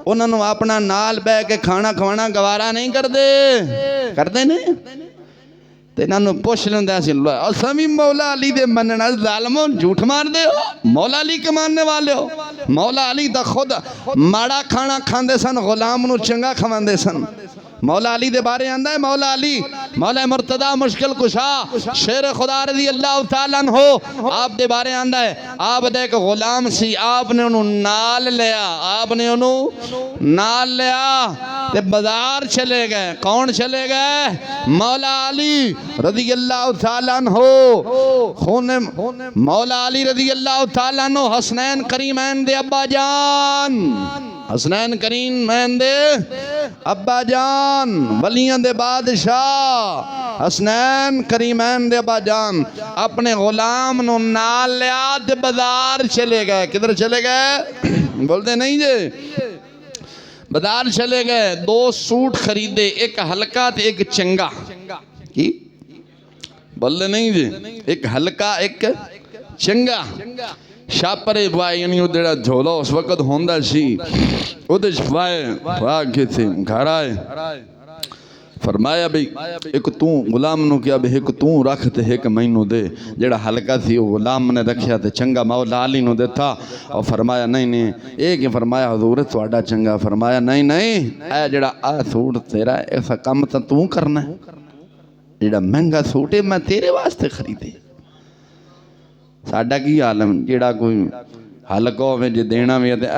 उन्होंने अपना नाल बह के खाना खवाना गवारा नहीं करते ने। तो इन्होंने पुछ लेंदा असा भी मौला अली दे मनना जालमो झूठ मार दे हो, मौला अली के मानने वाले हो। मौला अली तो खुद माड़ा खाना खांदे सन, गुलाम नूं चंगा खवांदे सन। मौला अली दे बारे आंदा है मौला अली मौला मुर्तदा मुश्किल कुशा शेर खुदा रज़ी अल्लाह तआला अन्हु आप दे बारे आंदा है। आप दे एक गुलाम सी, आपने उन्होंने नाल लिया, आपने उन्होंने नाल लिया ते बाजार चले गए। कौन चले गए? मौला अली रज़ी अल्लाह तआला अन्हु। खून मौला अली रज़ी अल्लाह तआला अन्हु हसनैन करीमैन दे अब्बा जान, हसनैन करीमैन दे अब्बा जान, वलियां दे बादशाह हसनैन करीमैन दे अब्बा जान अपने गुलाम नु नाल लिया ते बाजार चले गए। किधर चले गए? बोलते नहीं जे बाजार चले गए। दो सूट खरीदे, एक हल्का ते एक चंगा। की बोलते नहीं जे? एक हल्का एक चंगा। छापरे पाए यानी वो जेड़ा झोला उस वक्त होंदा सी उहदे च पाए पा के थे घर आए। फरमाया भाई एक तू गुलाम नु क्या भाई एक तू रख ते एक मैनू दे। जेड़ा हल्का थी वो गुलाम ने रखिया ते चंगा मौला अली नु देता। और फरमाया नहीं नहीं ये कि फरमाया हजूर तुहाडा चंगा। फरमाया नहीं नहीं ए जेड़ा आ सूट तेरा ऐसा काम तो तू करना है, जेड़ा महंगा सूट है मैं तेरे वास्ते खरीदे। साडा की हाल है जेड़ा कोई हल कहो जे देना भी है तो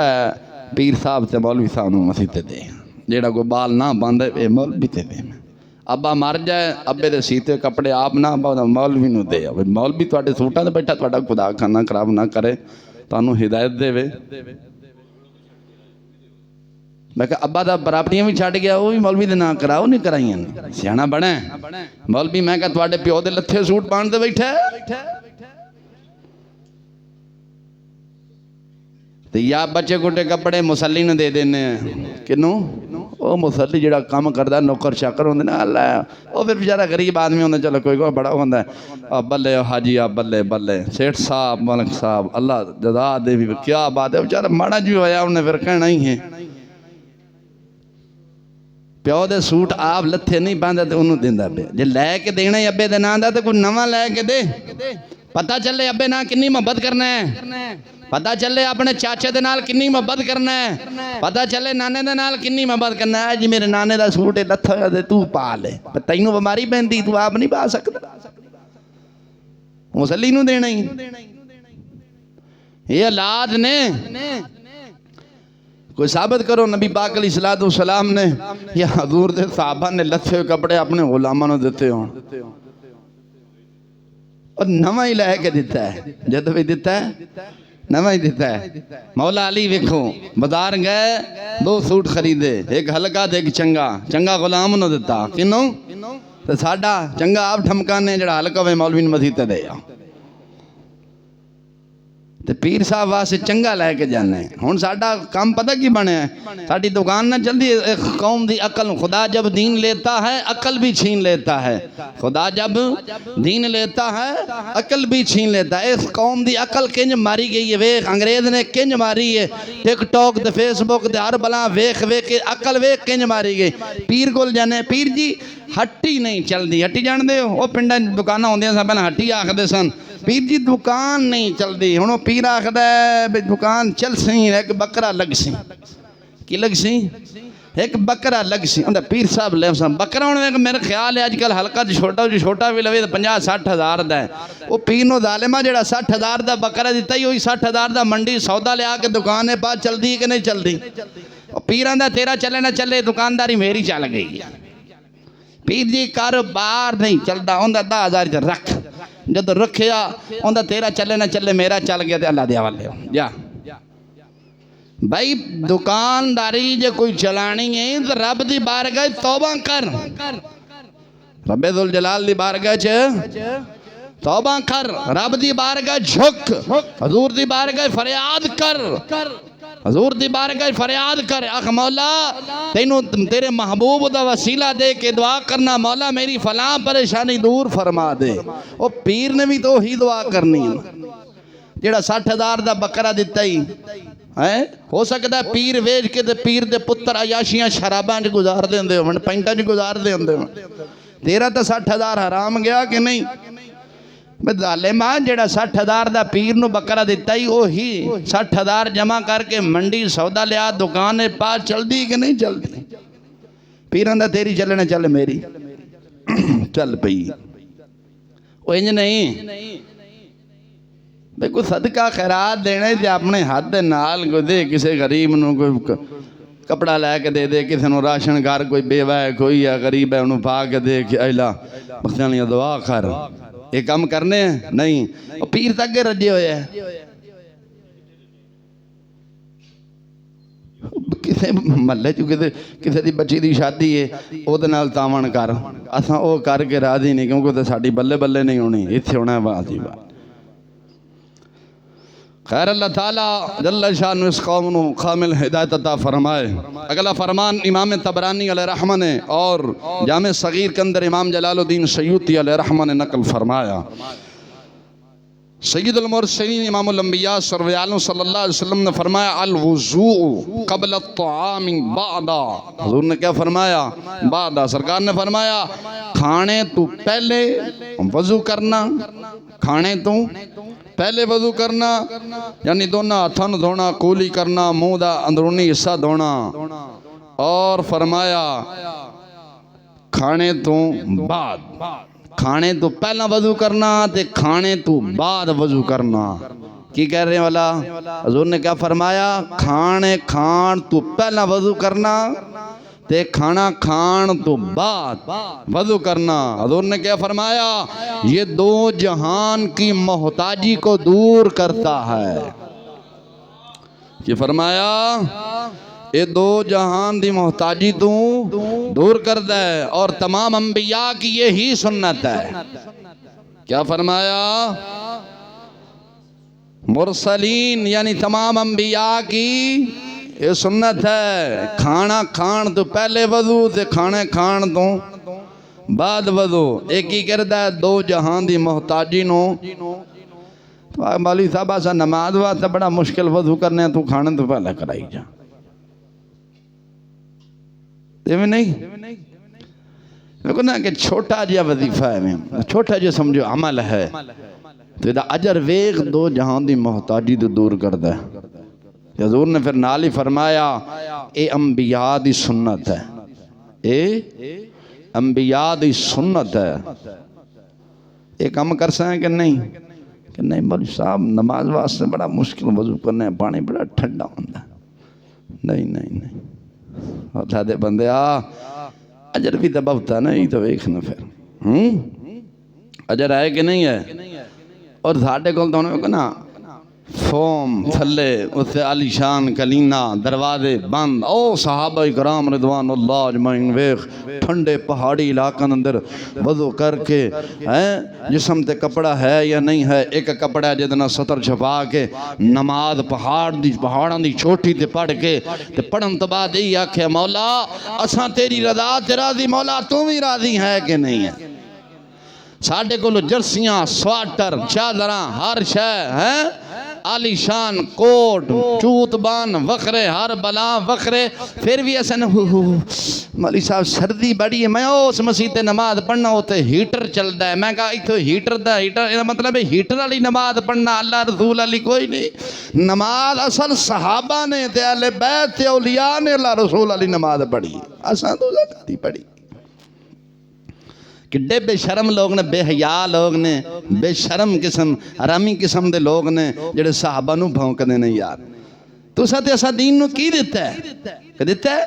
पीर साहब ते मौलवी साहब नूं मसीह ते दे, जेड़ा कोई बाल ना पांदे ए मौलवी ते दे। अब्बा मर जाए अब्बे दे सीते कपड़े आप ना मौलवी नूं दे, मौलवी तुहाडे सूटां ते बैठा, तुहाडा खुदा खाना खराब ना करे, तुहानूं हिदायत देवे। मैं कहा अब्बा दा प्रॉपर्टियां भी छड्ड गया, वो भी मौलवी दे नां कराओ, नहीं कराइयां ने, सियाणा बने मौलवी। मैं कहा तुहाडे प्यो दे लत्थे सूट पाण ते बैठा ते या बच्चे कुटे कपड़े मुसल्ली ने दे देने किनू, वो मुसल्ली जिहड़ा काम करदा नौकर चाकर होंदे ना, अल्लाह वो फिर बेचारा गरीब आदमी होंदा, चलो कोई कोई बड़ा होंदा है बल्ले हाजी आ बल्ले बल्ले सेठ साहब मलक साहब अल्लाह जदा दे भी, क्या बात है, बेचारा माड़ा जी होया उन्हें फिर कहना ही है। प्यो दे सूट आप लत्थे नहीं पांदा ते उन्होंने दिंदा पे, जे लैके देना ही अब्बे दे नां दा ते कोई नवां लैके दे, पता चले अब्बे नाल किन्नी मोहब्बत करना है, पता चले अपने चाचे दे नाल किन्नी मोहब्बत करना है, पता चले नाने दे नाल किन्नी मोहब्बत करना है। जी मेरे नाने दा सूट लत्था होया ते तू पा ले, तैनूं बीमारी पैंदी, तू आप नहीं पा सकदा, मुसल्ली नूं देना ही। ये औलाद ने कोई साबित करो नबी पाक अलैहिस्सलातु वस्सलाम ने या हजूर दे सहाबा ने लत्थे हुए कपड़े अपने गुलामां नूं दिते होण, और नवा ही लैके दिता है, जद भी दिता है नवा ही दिता है। मौला अली वेखो बाजार गए, दो सूट खरीदे, एक हल्का ते एक चंगा, चंगा गुलाम नूं दिता, किनों ते साडा चंगा आप ठमकाने, जिहड़ा हल्का वे मौलवी नूं मसीह ते दे आ। ते पीर साहब वास्ते चंगा लैके जाने। हुण साडा काम पता की बनया है, साडी दुकान ना चलदी कौम दी अकल, खुदा जब दीन लेता है अकल भी छीन लेता है, खुदा जब दीन लेता है अकल भी छीन लेता है। इस कौम दी अकल किंज मारी गई है, वेख अंग्रेज ने किंज मारी है, टिकटॉक ते फेसबुक ते हर बला वेख वेख के अकल वेख किंज मारी गई। पीर कोल जाने, पीर जी हट्टी नहीं चलती, हट्टी जानते हो, वो पिंडां दुकानां होंदियां सन पहले हट्टी आखदे सन, पीर जी दुकान नहीं चलती। हुण पीर आखदा है दुकान चल सी, एक बकरा लग सी, की लग सी, एक बकरा लग सी, उन्हें पीर साहब ले बकरा। हुण मेरा ख्याल है अजकल हल्का छोटा भी लवे तो 50-60 हज़ार का है, वो पीर नूं ज़ालिमा जिहड़ा 60 हज़ार का बकरा दिता ही, वही 60 हज़ार का मंडी सौदा लिया के दुकान है पा चलती कि नहीं चलती। पीरां दा तेरा चले ना चले, दुकानदारी मेरी चल गई है। पीर जी कारोबार नहीं चलता, उन्हें 10,000 रख, जब रखिया उन्हें तेरा चले ना चले मेरा चल गया, तो अल्लाह दे हवाले हो जा। भाई दुकानदारी जे कोई चलानी है तो रब दी बारगाह तौबा कर, रब्बे दुल जलाल दी बारगाह च तौबा कर, रब दी बारगाह झुक, हजूर दी बारगाह फरियाद कर, हजूर दी बारगाह फरियाद कर, आख मौला तेनू तेरे महबूब दा वसीला दे के दुआ करना, मौला मेरी फलां परेशानी दूर फरमा दे। ओ पीर ने भी तो ही दुआ करनी है, जेड़ा 60 हज़ार का बकरा दिता ही है। हो सकता है पीर वेच के ते पीर दे पुत्र अयाशियां शराबां च गुजारदे हुंदे होण, पेंटां च गुजारदे हुंदे होण, तेरा तो 60 हज़ार हराम गया कि नहीं। ज़ालिमा जेड़ा 60 हज़ार का पीर नूं बकरा दिता ही, वो ही 60 हज़ार जमा करके मंडी सौदा लिया, दुकान पा चलती कि नहीं चलती। पीरां दा तेरी चले ना चले मेरी चल पई, वो इंज नहीं भाई कोई सदका खैरात देने ते अपने हाथ दे नाल कोई दे, किसी गरीब नूं कोई कपड़ा लैके दे, किसी नूं राशन घर, कोई बेवा है कोई है गरीब है उन्होंने पा के दे, अला बख्शण दुआ कर, ये काम करने हैं नहीं। पीर तक अगे रजे होए है, किसी महल्ले च किसी की बच्ची की शादी है, वो तावन कर, असा वो करके राजी नहीं, क्योंकि तो साड़ी बल्ले बल्ले नहीं होनी, इत्थे होना बात ही बात। खैर अल्लाह ताला जल्ल शान इस कौम को कामिल हिदायत अता फरमाए। अगला फरमान इमाम तबरानी अलैहिर्रहमा ने और जामे सगीर के अंदर इमाम जलालुद्दीन सयूती अलैहिर्रहमा ने नकल फरमाया। सय्यदुल मुरसलीन इमामुल अंबिया सर्वे आलम सल्लल्लाहु अलैहि वसल्लम ने फरमाया अल वुज़ू क़ब्ल अत-तआमी बादा। हुज़ूर ने क्या फरमाया, बादा। सरकार ने फरमाया खाने तो पहले वज़ू करना, खाने तो पहले वज़ू करना, यानी दोनों हाथों धोना, कूली करना, मुंह का अंदरूनी हिस्सा धोना, और फरमाया खाने तो बाद खाने तो पहला वजू करना ते खाने तो बाद वजू करना। की कह रहे हैं वाला? हजूर ने क्या फरमाया? खाने खान तो पहला वजू करना ते खाना खान तो बाद वजू करना। हजूर ने क्या फरमाया? ये दो जहान की मोहताजी को दूर करता है। ये फरमाया ये दो जहान दी मोहताजी तू दूर कर दे। और तमाम अंबिया की यही सुन्नत है। क्या फरमाया? मुरसलीन यानी तमाम अंबिया की ये सुन्नत है। खाना खान तो पहले वजू ते खाने खान तो बाद वजू। एक ही करदा है दो जहान दी मोहताजी नो। तो मौलवी साहब असा नमाज वास्ते बड़ा मुश्किल वजू करने, तू खाने तो पहले कराई जा। नहीं देखो ना कि छोटा जिहा वजीफा है, छोटा जिहा समझो अमल है, तो इहदा अजर वेख दो जहां दी मोहताजी तो दूर करदा है। हजूर ने फिर नाल ही फरमाया ए अंबिया दी सुन्नत है, ए अंबिया दी सुन्नत है। ये काम कर सकें कि नहीं? कि नहीं मौलवी साहब नमाज वास्ते बड़ा मुश्किल वजू करने, पानी बड़ा ठंडा होता। नहीं नहीं नहीं सादे बंदे अजर भी तो बहुत है ना, ये तो वेखना फिर अजर है कि नहीं है। और साढ़े को ना फोम थले उत्थे आलीशान कलीना दरवाजे बंद। ओ सहाबा इकराम रिदवानुल्लाह अजमईन वेख ठंडे पहाड़ी इलाकन अंदर वजू करके हैं, जिस्म ते कपड़ा है या नहीं है, एक कपड़ा जितना सतर छपा के नमाज पहाड़ां दी चोटी ते पढ़ के ते पढ़न तो बाद यही आखे मौला असां तेरी रजा ते राजी, मौला तू भी राजी है कि नहीं है। साढ़े को जर्सियां स्वाटर चादर हर शह है, आलीशान कोट चूतबान वखरे, हर बला वखरे, फिर भी ऐसा मौलवी साहब सर्दी बड़ी है। मैं उस मसीह ते नमाज पढ़ना उत्ते हीटर चलता है। मैं कहा इत्थे हीटर दा हीटर मतलब है हीटर वाली नमाज पढ़ना, अल्लाह रसूल वाली कोई नहीं। नमाज असल सहाबा ने ते अहले बैत ते औलिया ने अल्लाह रसूल वाली नमाज पढ़ी, असां तो ज़ाती पढ़ी। किड्डे बेशरम लोग ने, बेहया लोग ने, बेशरम किस्म हरामी किस्म दे लोग ने जेड़े साहबा नू भौंकदे ने। यार तुसां ते असां दीन नू की दिता है? दिता है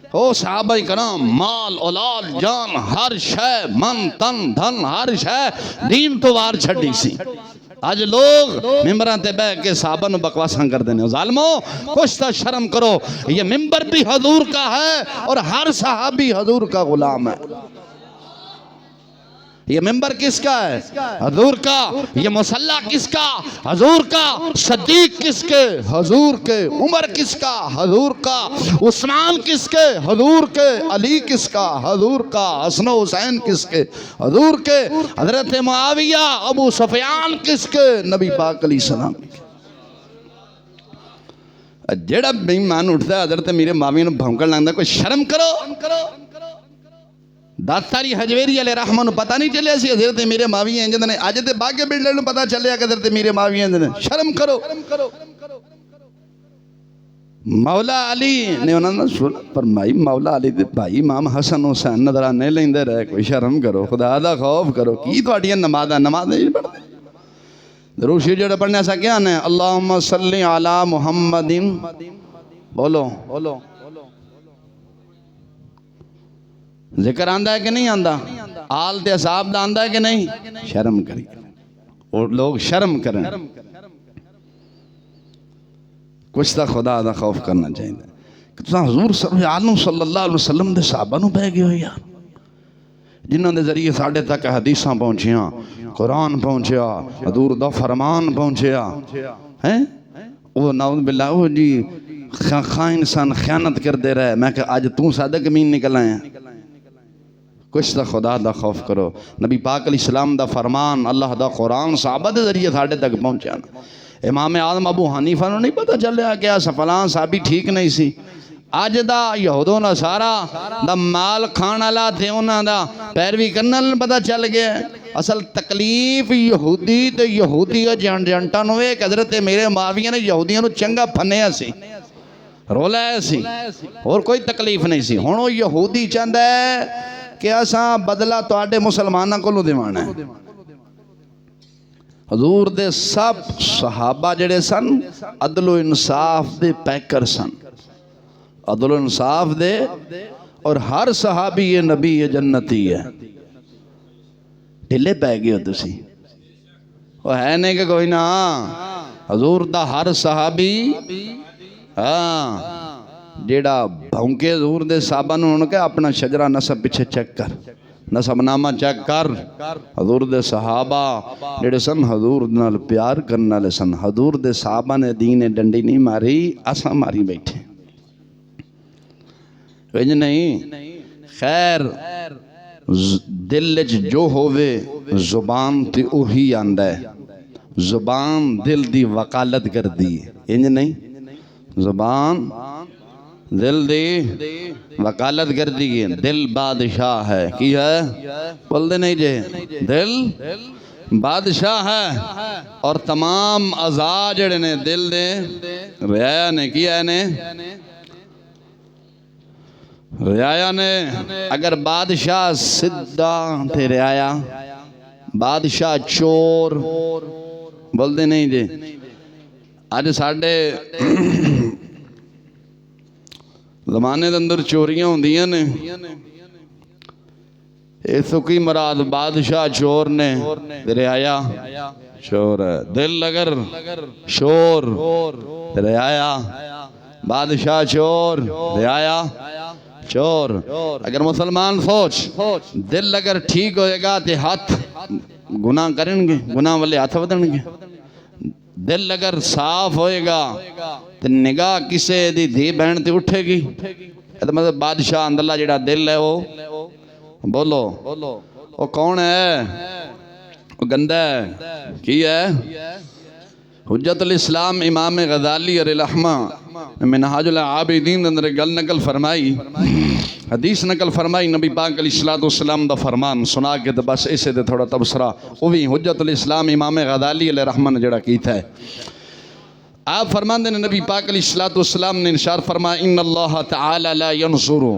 ओ साहबा कराम माल औलाद जान हर शय मन तन धन हर शय दीन तो वार छड़ी सी। आज लोग मिंबरां ते बह के साहबा नू बकवासां करदे ने। जालिमो कुछ तो शर्म करो, ये मिंबर भी हजूर का है और हर साहबी हजूर का गुलाम है। ये मिंबर किसका है? हजूर का। ये मुसल्ला किसका? हजूर का। सदीक किसके? हजूर के। उमर किसका? हजूर का। उस्मान किसके? हजूर के। अली किसका? हजूर का। हसन हुसैन किसके? हजूर के। हजरत मुआविया अबू सुफियान किसके? नबी पाक अलैहि सलाम। जेड़ा बेईमान उठता है हजरत मीरे माविया नूं भौंकण लगदा, कोई शर्म करो। दातारी हजवेरी वाले रहमान पता नहीं चलिया सी हजरत मीरे माविया इंज ने, अज ते बागे बिल्डर नूं पता चलिया कि हजरत मीरे माविया इंज ने। शर्म करो। मौला अली ने उन्होंने सुन फरमाई, मौला अली दे भाई इमाम हसन हुसैन नजराने लेंदे रहे, कोई शर्म करो, खुदा दा खौफ करो। की तुहाडियां नमाज़ां नहीं पढ़दे? दरूद शरीफ जेड़ा पढ़ने सा क्या ने? अल्लाहुम्मा सल्ली अला मुहम्मदिन, बोलो जिक्र आंदा है कि नहीं आंदा? आल ते असाब दा आंदा है कि नहीं? शर्म करिए और लोग शर्म करें। कुछ तो खुदा दा खौफ करना चाहिए। तुसां हुजूर सल्लल्लाहु अलैहि वसल्लम दे सहाबा नूं बह गए हो यार, जिन्हां दे जरिए साढ़े तक हदीसां पहुंचियां, कुरान पहुंचिया, हजूर दा फरमान पहुंचिया हैं। वो नाउज़ बिल्लाह वो जी खा इंसान खयानत करते रहे। मैं कहा अज तू सादा कमीन निकल आया। कुछ तो खुदा दा खौफ करो। नबी पाक अलैहिस्सलाम दा फरमान, अल्लाह दा कुरान सहाबा दे जरिए साढ़े तक पहुंचा। इमाम आज़म अबू हनीफा नूं नहीं पता चलिया कि आ फलां साहबी ठीक नहीं सी। अज दा यहूदों दा सारा दा माल खाण वाला थे, उन्हां दा पैरवी करने वाला पता चल गया। असल तकलीफ यहूदी ते यहूदी एजेंटा नूं वे हजरत मेरे माविया ने यहूदियों नूं चंगा फन्निया सी, रोलाया सी, और कोई तकलीफ नहीं सी। हुण वो यहूदी चाहता है कि असां बदला तुहाडे मुसलमानां कोलों दिवाना है। हजूर दे सब सहाबा जड़े सन अदलो इंसाफ दे पैकर सन, अदलो इंसाफ दे, और हर सहाबी ये नबी ये जन्नती है। ढिले पै गए हो तुसी, वो है नहीं कि कोई ना। हजूर दा हर सहाबी जेड़ा भौंके हजूर दे साहबा नूं उन्होंने कहा अपना शजरा नसब पीछे चेक कर, नसबनामा चेक कर। हजूर दे सहाबा जेड़े सन हजूर नाल प्यार करने वाले सन। हजूर दे साहबा ने दीन डंडी नहीं मारी, असा मारी बैठे इंज नहीं। खैर दिल च जो होवे जुबान ते उही आंदा है, जुबान दिल दी वकालत कर दी, इंज नहीं। जुबान दिल दी वकालत कर दी है। दिल बादशाह है की है, बोलते नहीं जे, दिल बादशाह है और तमाम अज़ा जड़े ने दिल दे रियाया ने किया ने, रियाया ने। अगर बादशाह सिद्धा थे रियाया, बादशाह चोर, बोलते नहीं जे। अज साडे जमाने के अंदर चोरियां होंदियां ने, इसो की मुराद बादशाह चोर ने, रियाया चोर है। दिल अगर शोर रियाया, बादशाह चोर रियाया चोर। अगर मुसलमान सोच दिल अगर ठीक होएगा तो हाथ गुनाह करेंगे, गुनाह वाले हाथ वधणगे। दिल अगर साफ होएगा तो निगाह किसे दी धी बहन ते उठेगी। तो मतलब बादशाह अंदरला जेड़ा दिल है वो, बोलो वो कौन है, वो गंदा है की है। हुज्जतुल इस्लाम इमाम गज़ाली रहमा मिनहाजुल आबिदीन अंदर गल नकल फरमाई, हदीस नकल फरमाई नबी पाक अलैहिस्सलाम दा फरमान सुना के तो बस इसे दे थोड़ा तबसरा वो भी हुज्जतुल इस्लाम इमाम गज़ाली रहमा ने जड़ा कीता है। आप फरमाते ने नबी पाक अलैहिस्सलाम ने इरशाद फरमाया इन्नल्लाह तआला ला यंजुरु,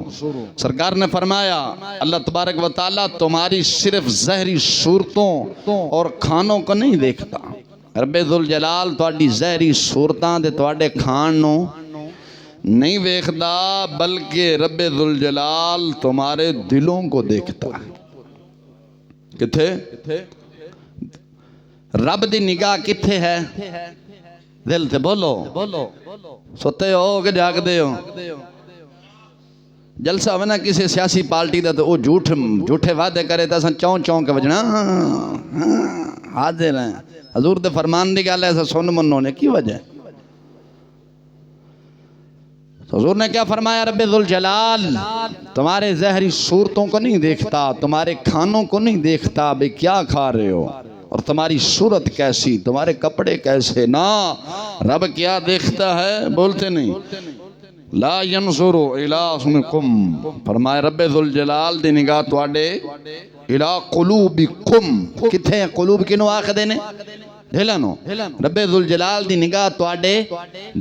सरकार ने फरमाया अल्लाह तबारक व तआला तुम्हारी सिर्फ ज़हरी सूरतों और खानों को नहीं देखता। रब्बे जुल जलाल तुहाडी ज़हरी सूरतां ते तुहाडे खान नूं नहीं देखता, बल्कि रब्बे जुल जलाल तुम्हारे दिलों को देखता है। किथे रब दी निगाह किथे है, दिल ते बोलो। सोते हो कि जागदे हो? जलसा होवे ना किसी सियासी पार्टी का तो वो झूठे वादे करे तो अस चौं चौं के वजना हाजिर हैं। हजूर दे फरमान की गल है, सुन मनो ने की वजह। हजूर ने क्या फरमाया, रब्बे जुल जलाल तुम्हारे ज़हरी सूरतों को नहीं देखता, तुम्हारे खानों को नहीं देखता भाई क्या खा रहे हो और तुम्हारी सूरत कैसी, तुम्हारे कपड़े कैसे ना। रब क्या देखता है, बोलते नहीं। ला यंजुरु इला सुमिकुम, फरमाया रब्बे जुल जलाल दी निगाह तुहाडे इला कुलूबिकुम, किथे कुलूब किनो आखदे ने, दिलां नूं। रब्बे जुल जलाल दी निगाह तुहाडे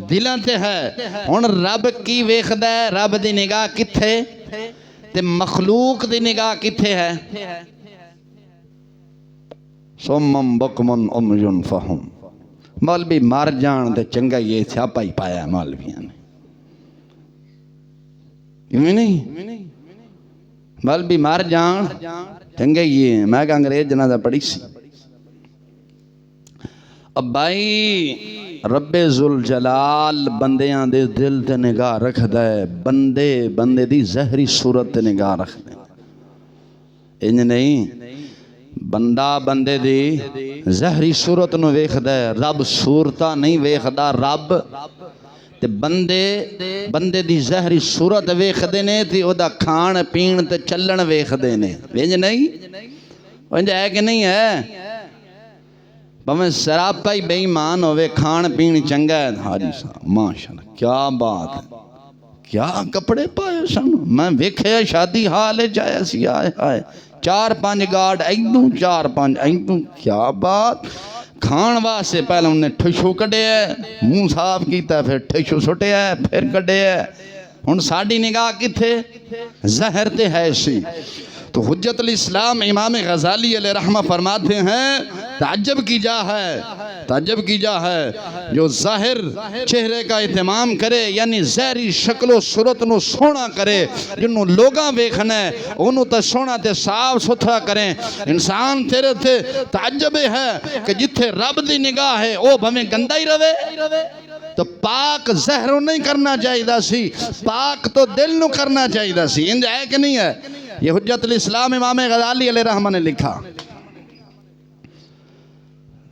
दिलां ते है। हुण रब की वेखदा है, रब दी निगाह किथे ते मखलूक दी निगाह किथे है। सुम्मम बुकमुन उमयुन फहुम, मौलवी मर जान ते चंगा ये स्यापा ही पाया मौलवियां ने, इवें नहीं। मौलवी मर जान चंगा ही है। मैं अंग्रेज जना दा पढ़ी सी। अब भाई रब्बे जुल जलाल बंदियां दे दिल ते निगाह रखदा है, बंदे दी ज़हरी सूरत ते निगाह रखदे, इंज नहीं। बंदा बंदे दी ज़हरी सूरत नूं वेखदा है, रब सूरतां नहीं वेखदा। रब ते बंदे दी ज़हरी सूरत वेखदे ने ते ओदा खान पीन ते चलन वेखदे ने, इंज नहीं। इंज है कि नहीं है? भावें सरापा ही बेईमान होवे, खान पीन चंगा है, हाजी साहब माशाअल्लाह क्या बात है, क्या कपड़े पाए सन। मैं वेख्या शादी हाल जाया सी, आए 4-5 गार्ड इदू 4-5 इदू, क्या बात। खान वास्ते पहले उन्हें ठुशू कढ़िया, मुँह साफ किया, फिर ठुशू सुटिया, फिर कढ़िया। हुण साडी निगाह किथे, जहर ते है सी। तो हुज्जतुल इस्लाम इमाम गज़ाली अलैहि रहमा फरमाते हैं, ताज्जुब की जा है, ताज्जुब की जा है जो ज़ाहिर चेहरे का इत्माम करे, यानी ज़हरी शक्लो सूरत नू सोहना करे, जिन्हों लोगां वेखना है उन्हों तो सोहना ते साफ सुथरा करें। इंसान तेरे ते ताज्जुब है कि जिथे रब दी निगाह है वो भवें गंदा ही रवे। तो पाक ज़हरों नहीं करना चाहिए सी, पाक तो दिल नू करना चाहिए सी। इंज है कि नहीं है? ये हुज्जतुल इस्लाम इमाम गज़ाली अलैहि रहमा ने लिखा,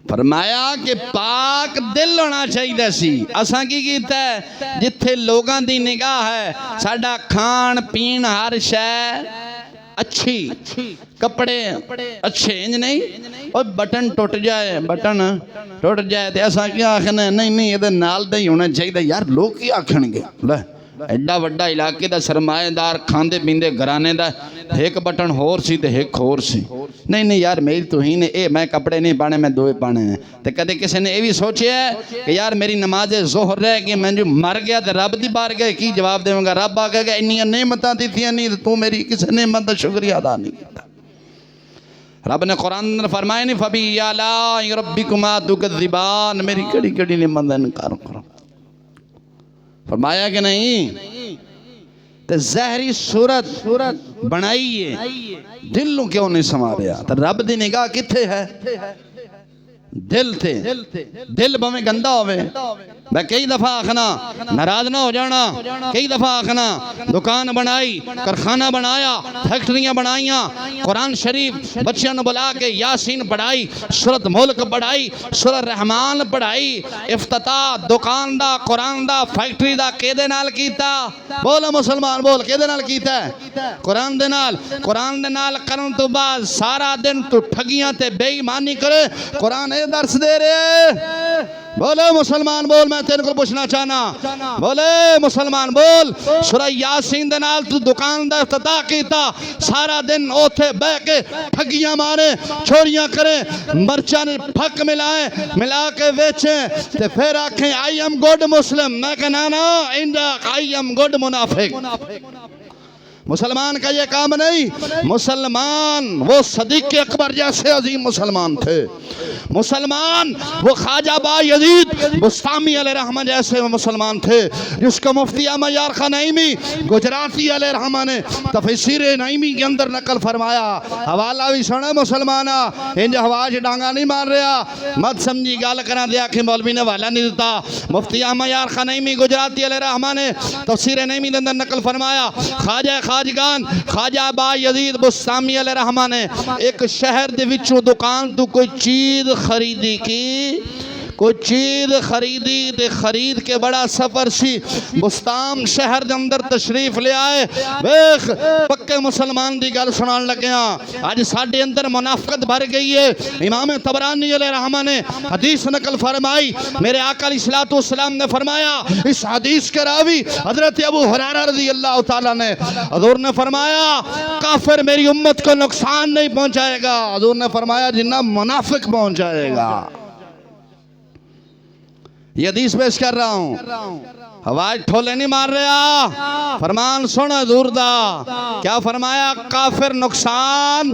फरमाया कि पाक दिल होना चाहिए सी। असां की कीता है, जिथे लोगां दी निगाह है, साडा खान पीन हर शै अच्छी, कपड़े अच्छे, इंज नहीं और बटन टुट जाए, बटन टुट जाए तो असां क्या आखने, नहीं नहीं ये नाल दा ही होना चाहिए। यार लोग की आखणगे, लै एडा वड्डा इलाके दा सरमाएदार खांदे पींदे घराने दा एक बटन होर सी ते एक होर सी। नहीं नहीं यार मेरी तो ही ने ए, मैं कपड़े नहीं पाने, मैं दो पाने हैं। तो कदे किसी ने यह भी सोचा है कि यार मेरी नमाज ज़ोहर रह गई, मैं जो मर गया तो रब दी बार गए की जवाब देवांगा? रब आ गया इन्नियां नेमतां दित्तियां नहीं तो तू मेरी किसी नेमत दा शुक्रिया अदा नहीं किया। रब ने कुरान में फरमाया नहीं, फबी आलाई रब्बिकुमा तुकज़्ज़िबान, मेरी कड़ी कड़ी नेमत दा इनकार करो। फरमाया कि नहीं? तो ज़हरी सूरत बनाइए, दिल नू क्यों नहीं संवारिया? तो रब दी निगाह किथे है? दिल थे। दिल भावें गंदा होवे, मैं कई दफा आखना, नाराज ना हो जाना, कई दफा आखना, दुकान बनाई, कारखाना बनाया, फैक्ट्रियां बनाइया, कुरान शरीफ बच्चों ने बुला के यासीन पढ़ाई, सूरत मुल्क पढ़ाई, सूरत रहमान पढ़ाई, इफ्तिताह दुकान दा, कुरान दा, फैक्ट्री दा केदे नाल कीता? बोलो मुसलमान बोल, केदे नाल कीता? कुरान दे नाल। कुरान दे नाल करन तो बाद सारा दिन तू ठगियां ते बेईमानी करे, कुरान ए दर्श दे रहे। बोले मुसलमान बोल, मैं तेरे को पूछना चाहना, बोले मुसलमान बोल, सूरह यासीन दे नाल तू दुकान दा इफ्तिताह कीता, सारा दिन ओथे बह के ठगियां मारे, चोरियां करे, मर्चा ने फक मिलाए, मिला के बेचे, ते फिर आखे आई एम गुड मुस्लिम। मैं कहना ना, इंदा आई एम गुड मुनाफिक। मुसलमान का ये काम नहीं। मुसलमान वो सदीक़ अकबर जैसे अजीम मुसलमान थे, मुसलमान वो ख्वाजा बायज़ीद बुस्तामी अलैहि रहमा जैसे मुसलमान थे, जिसको मुफ्ती अहमद यार खान नईमी गुजराती अलैहि रहमा ने तफसीर नईमी के अंदर नकल फरमाया। हवाला भी सुने मुसलमाना, इंज हवा च डांगा नहीं मार रहा, मत समझी गल करा दे आखे मौलवी ने हवाला नहीं दिता। मुफ्ती अहमद यार खान नईमी गुजराती अलैहि रहमा ने तफसीर नईमी के अंदर नकल फरमाया, खाजगान ख्वाजा बायज़ीद बुस्तामी अलैहि रहमा ने एक शहर दे विचों दुकान तो कोई चीज खरीदी की, कोई चीज खरीदी ते खरीद के बड़ा सफर सी, बुस्ताम शहर के अंदर तशरीफ ले आए। वेख पक्के मुसलमान की गल सुनान लग्या, अज साडे अंदर मुनाफिकत भर गई है। इमाम तबरानी अलैहि रहमा ने हदीस नकल फरमाई, मेरे आका अलैहिस्सलातु वस्सलाम ने फरमाया, इस हदीस के रावी हजरत अबू हुरैरा रज़ी अल्लाह तआला ने, हजूर ने फरमाया काफिर मेरी उम्मत को नुकसान नहीं पहुंचाएगा, हजूर ने फरमाया जिन्ना मुनाफिक पहुंचाएगा। ये हदीस पेश कर रहा हूँ, हवाज ठोले नहीं मार रहा, फरमान सुन हजूर दा। क्या फरमाया? काफिर नुकसान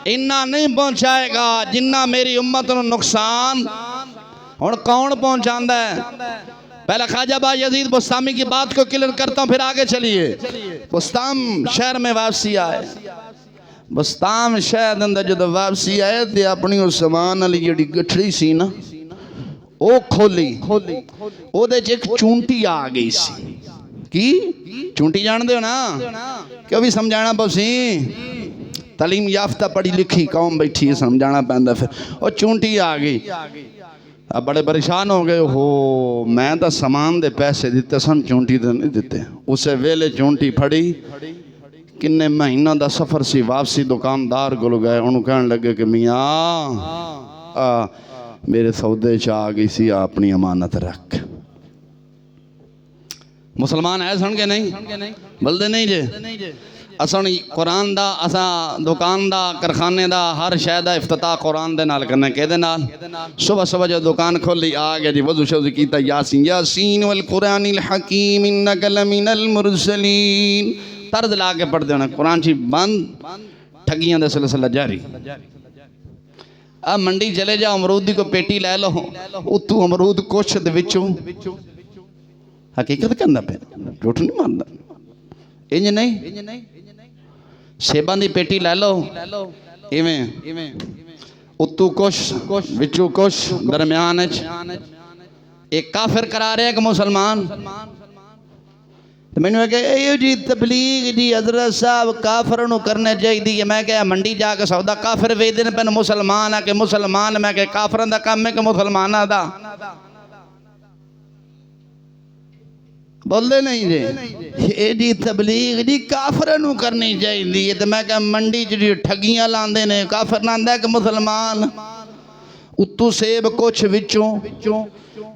इन्ना नहीं पहुंचाएगा जिन्ना मेरी उम्मत ਨੂੰ नुकसान। और कौन पहुंचाता है? पहले ख्वाजा बायज़ीद बुस्तामी की बात को क्लियर करता हूँ, फिर आगे चलिए। बुस्ताम शहर में वापसी आए, बुस्ताम शहर अंदर जो वापसी आए तो अपनी उस समान वाली जी गठड़ी सी ना वो खोली, ओदे च एक चूंटी आ गई सी। की चूंटी जानते हो ना? क्यों भी समझाना पसी, तालीम याफ्ता पढ़ी लिखी कौम बैठी है, समझाना पैंदा। फिर वो चूंटी आ गई, अब बड़े परेशान हो गए, हो मैं तो समान दे पैसे दिते सन, चूंटी दे नहीं दिते। उस वेले चूंटी फड़ी, किन्ने महीना दा सफर सी, वापसी दुकानदार को गए, उन्होंने कहने लगे कि मियाँ मेरे सौदे च आ गई सी, अपनी अमानत रख। मुसलमान है सुन के नहीं बोलते नहीं जे असन कुरान दा, असा दुकान दा, कारखाने दा, हर शय दा इफ्तिताह कुरान दे नाल करना। केदे नाल? सुबह सुबह जो दुकान खोली आ गया जी, वज़ू शज़ू कीता, यासीन यासीन वल कुरानिल हकीम इन्नका लमिनल मुरसलीन, तर्ज ला के पढ़ते होना। कुरान शी बंद ठगियां दा सिलसिला जारी। आ मंडी चले जाओ, अमरूद की कोई पेटी लै लो, उतू अमरूद कुछ दे विचों हकीकत कहंदा पे, झूठ नहीं मारदा। इंज नहीं, सेबां दी पेटी लै लो, इवें उतू कुछ विचों कुछ, दरम्यान एक काफिर करा रहा है कि मुसलमान। तो मैंने कहा जी तबलीग जी हजरत साहब काफिर नूं करने चाहिए। मैं क्या मंडी जाके सौदा काफिर वेचदे ने, पैन मुसलमान आ के मुसलमान, मैं क्या काफिरां दा काम है कि मुसलमानां दा? बोलते नहीं जी, ये जी तबलीग जी काफिरां नूं करनी चाहिए। तो मैं क्या मंडी च जी ठगियां लांदे ने, काफिर लांदा कि मुसलमान? उत्तू सेब कुछ विचों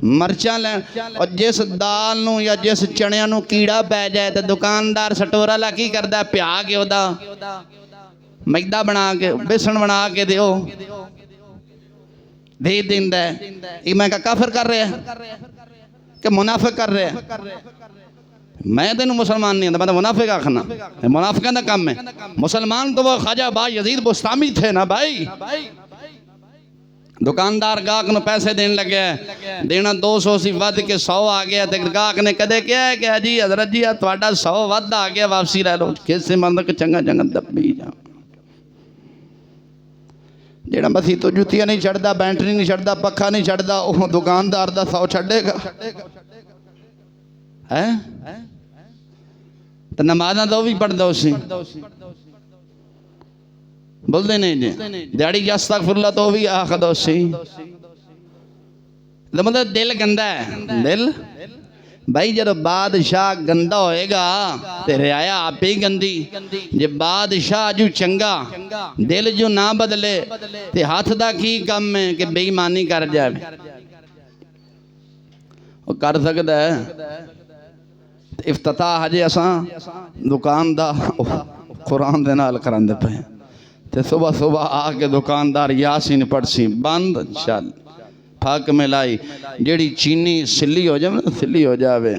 मरचा लैन, और जिस दाल नूं या जिस चणियां नूं कीड़ा पै जाए तो दुकानदार स्टोर वाला की करदा, प्या के ओदा मैदा बना के बेसन बना के दिओ दे दिंदा है। ये मैं क्या काफिर कर रहा है कि मुनाफिक कर रहा है? मैं तेन मुसलमान नहीं आता, मैं तो मुनाफिक आखना, मुनाफिक का काम है। मुसलमान तो वो ख्वाजा बा यजीद बुस्तामी थे ना भाई। दुकानदार गाहक न पैसे देने लगे, देना 200 सी वध के 100 आ गया। तो गाहक ने कदे क्या है कि जी हजरत जी थोड़ा 100 वध आ गया, वापसी लै लो। किसे मतलब कि चंगा चंगा दबी जा, जेड़ा मसी तो जुतियां नहीं छड़दा, बैटरी नहीं छड़दा, पखा नहीं छड़दा, वो दुकानदार दा 100 छड़ेगा है? तो नमाज़ां तो भी पढ़दा उसी, बोलते नहीं जी, दिहाड़ी अस्तगफिरुल्लाह तो भी आखदा उसी। मतलब दिल गंदा है। दिल भाई जब बादशाह गंदा होएगा तो रियाया आप ही गंदी। जे बादशाह जो चंगा दिल जो ना बदले तो हाथ दा की कम है कि बेईमानी कर जाए? वो कर सकता है। इफ्तिताह हजे असां दुकान दा कुरान दे नाल करांदे पे, ते सुबह सुबह आके दुकानदार यासीन पढ़सी, बंद चल फाक मिलाई। जेड़ी चीनी सिली हो जाए, सिली हो जाए,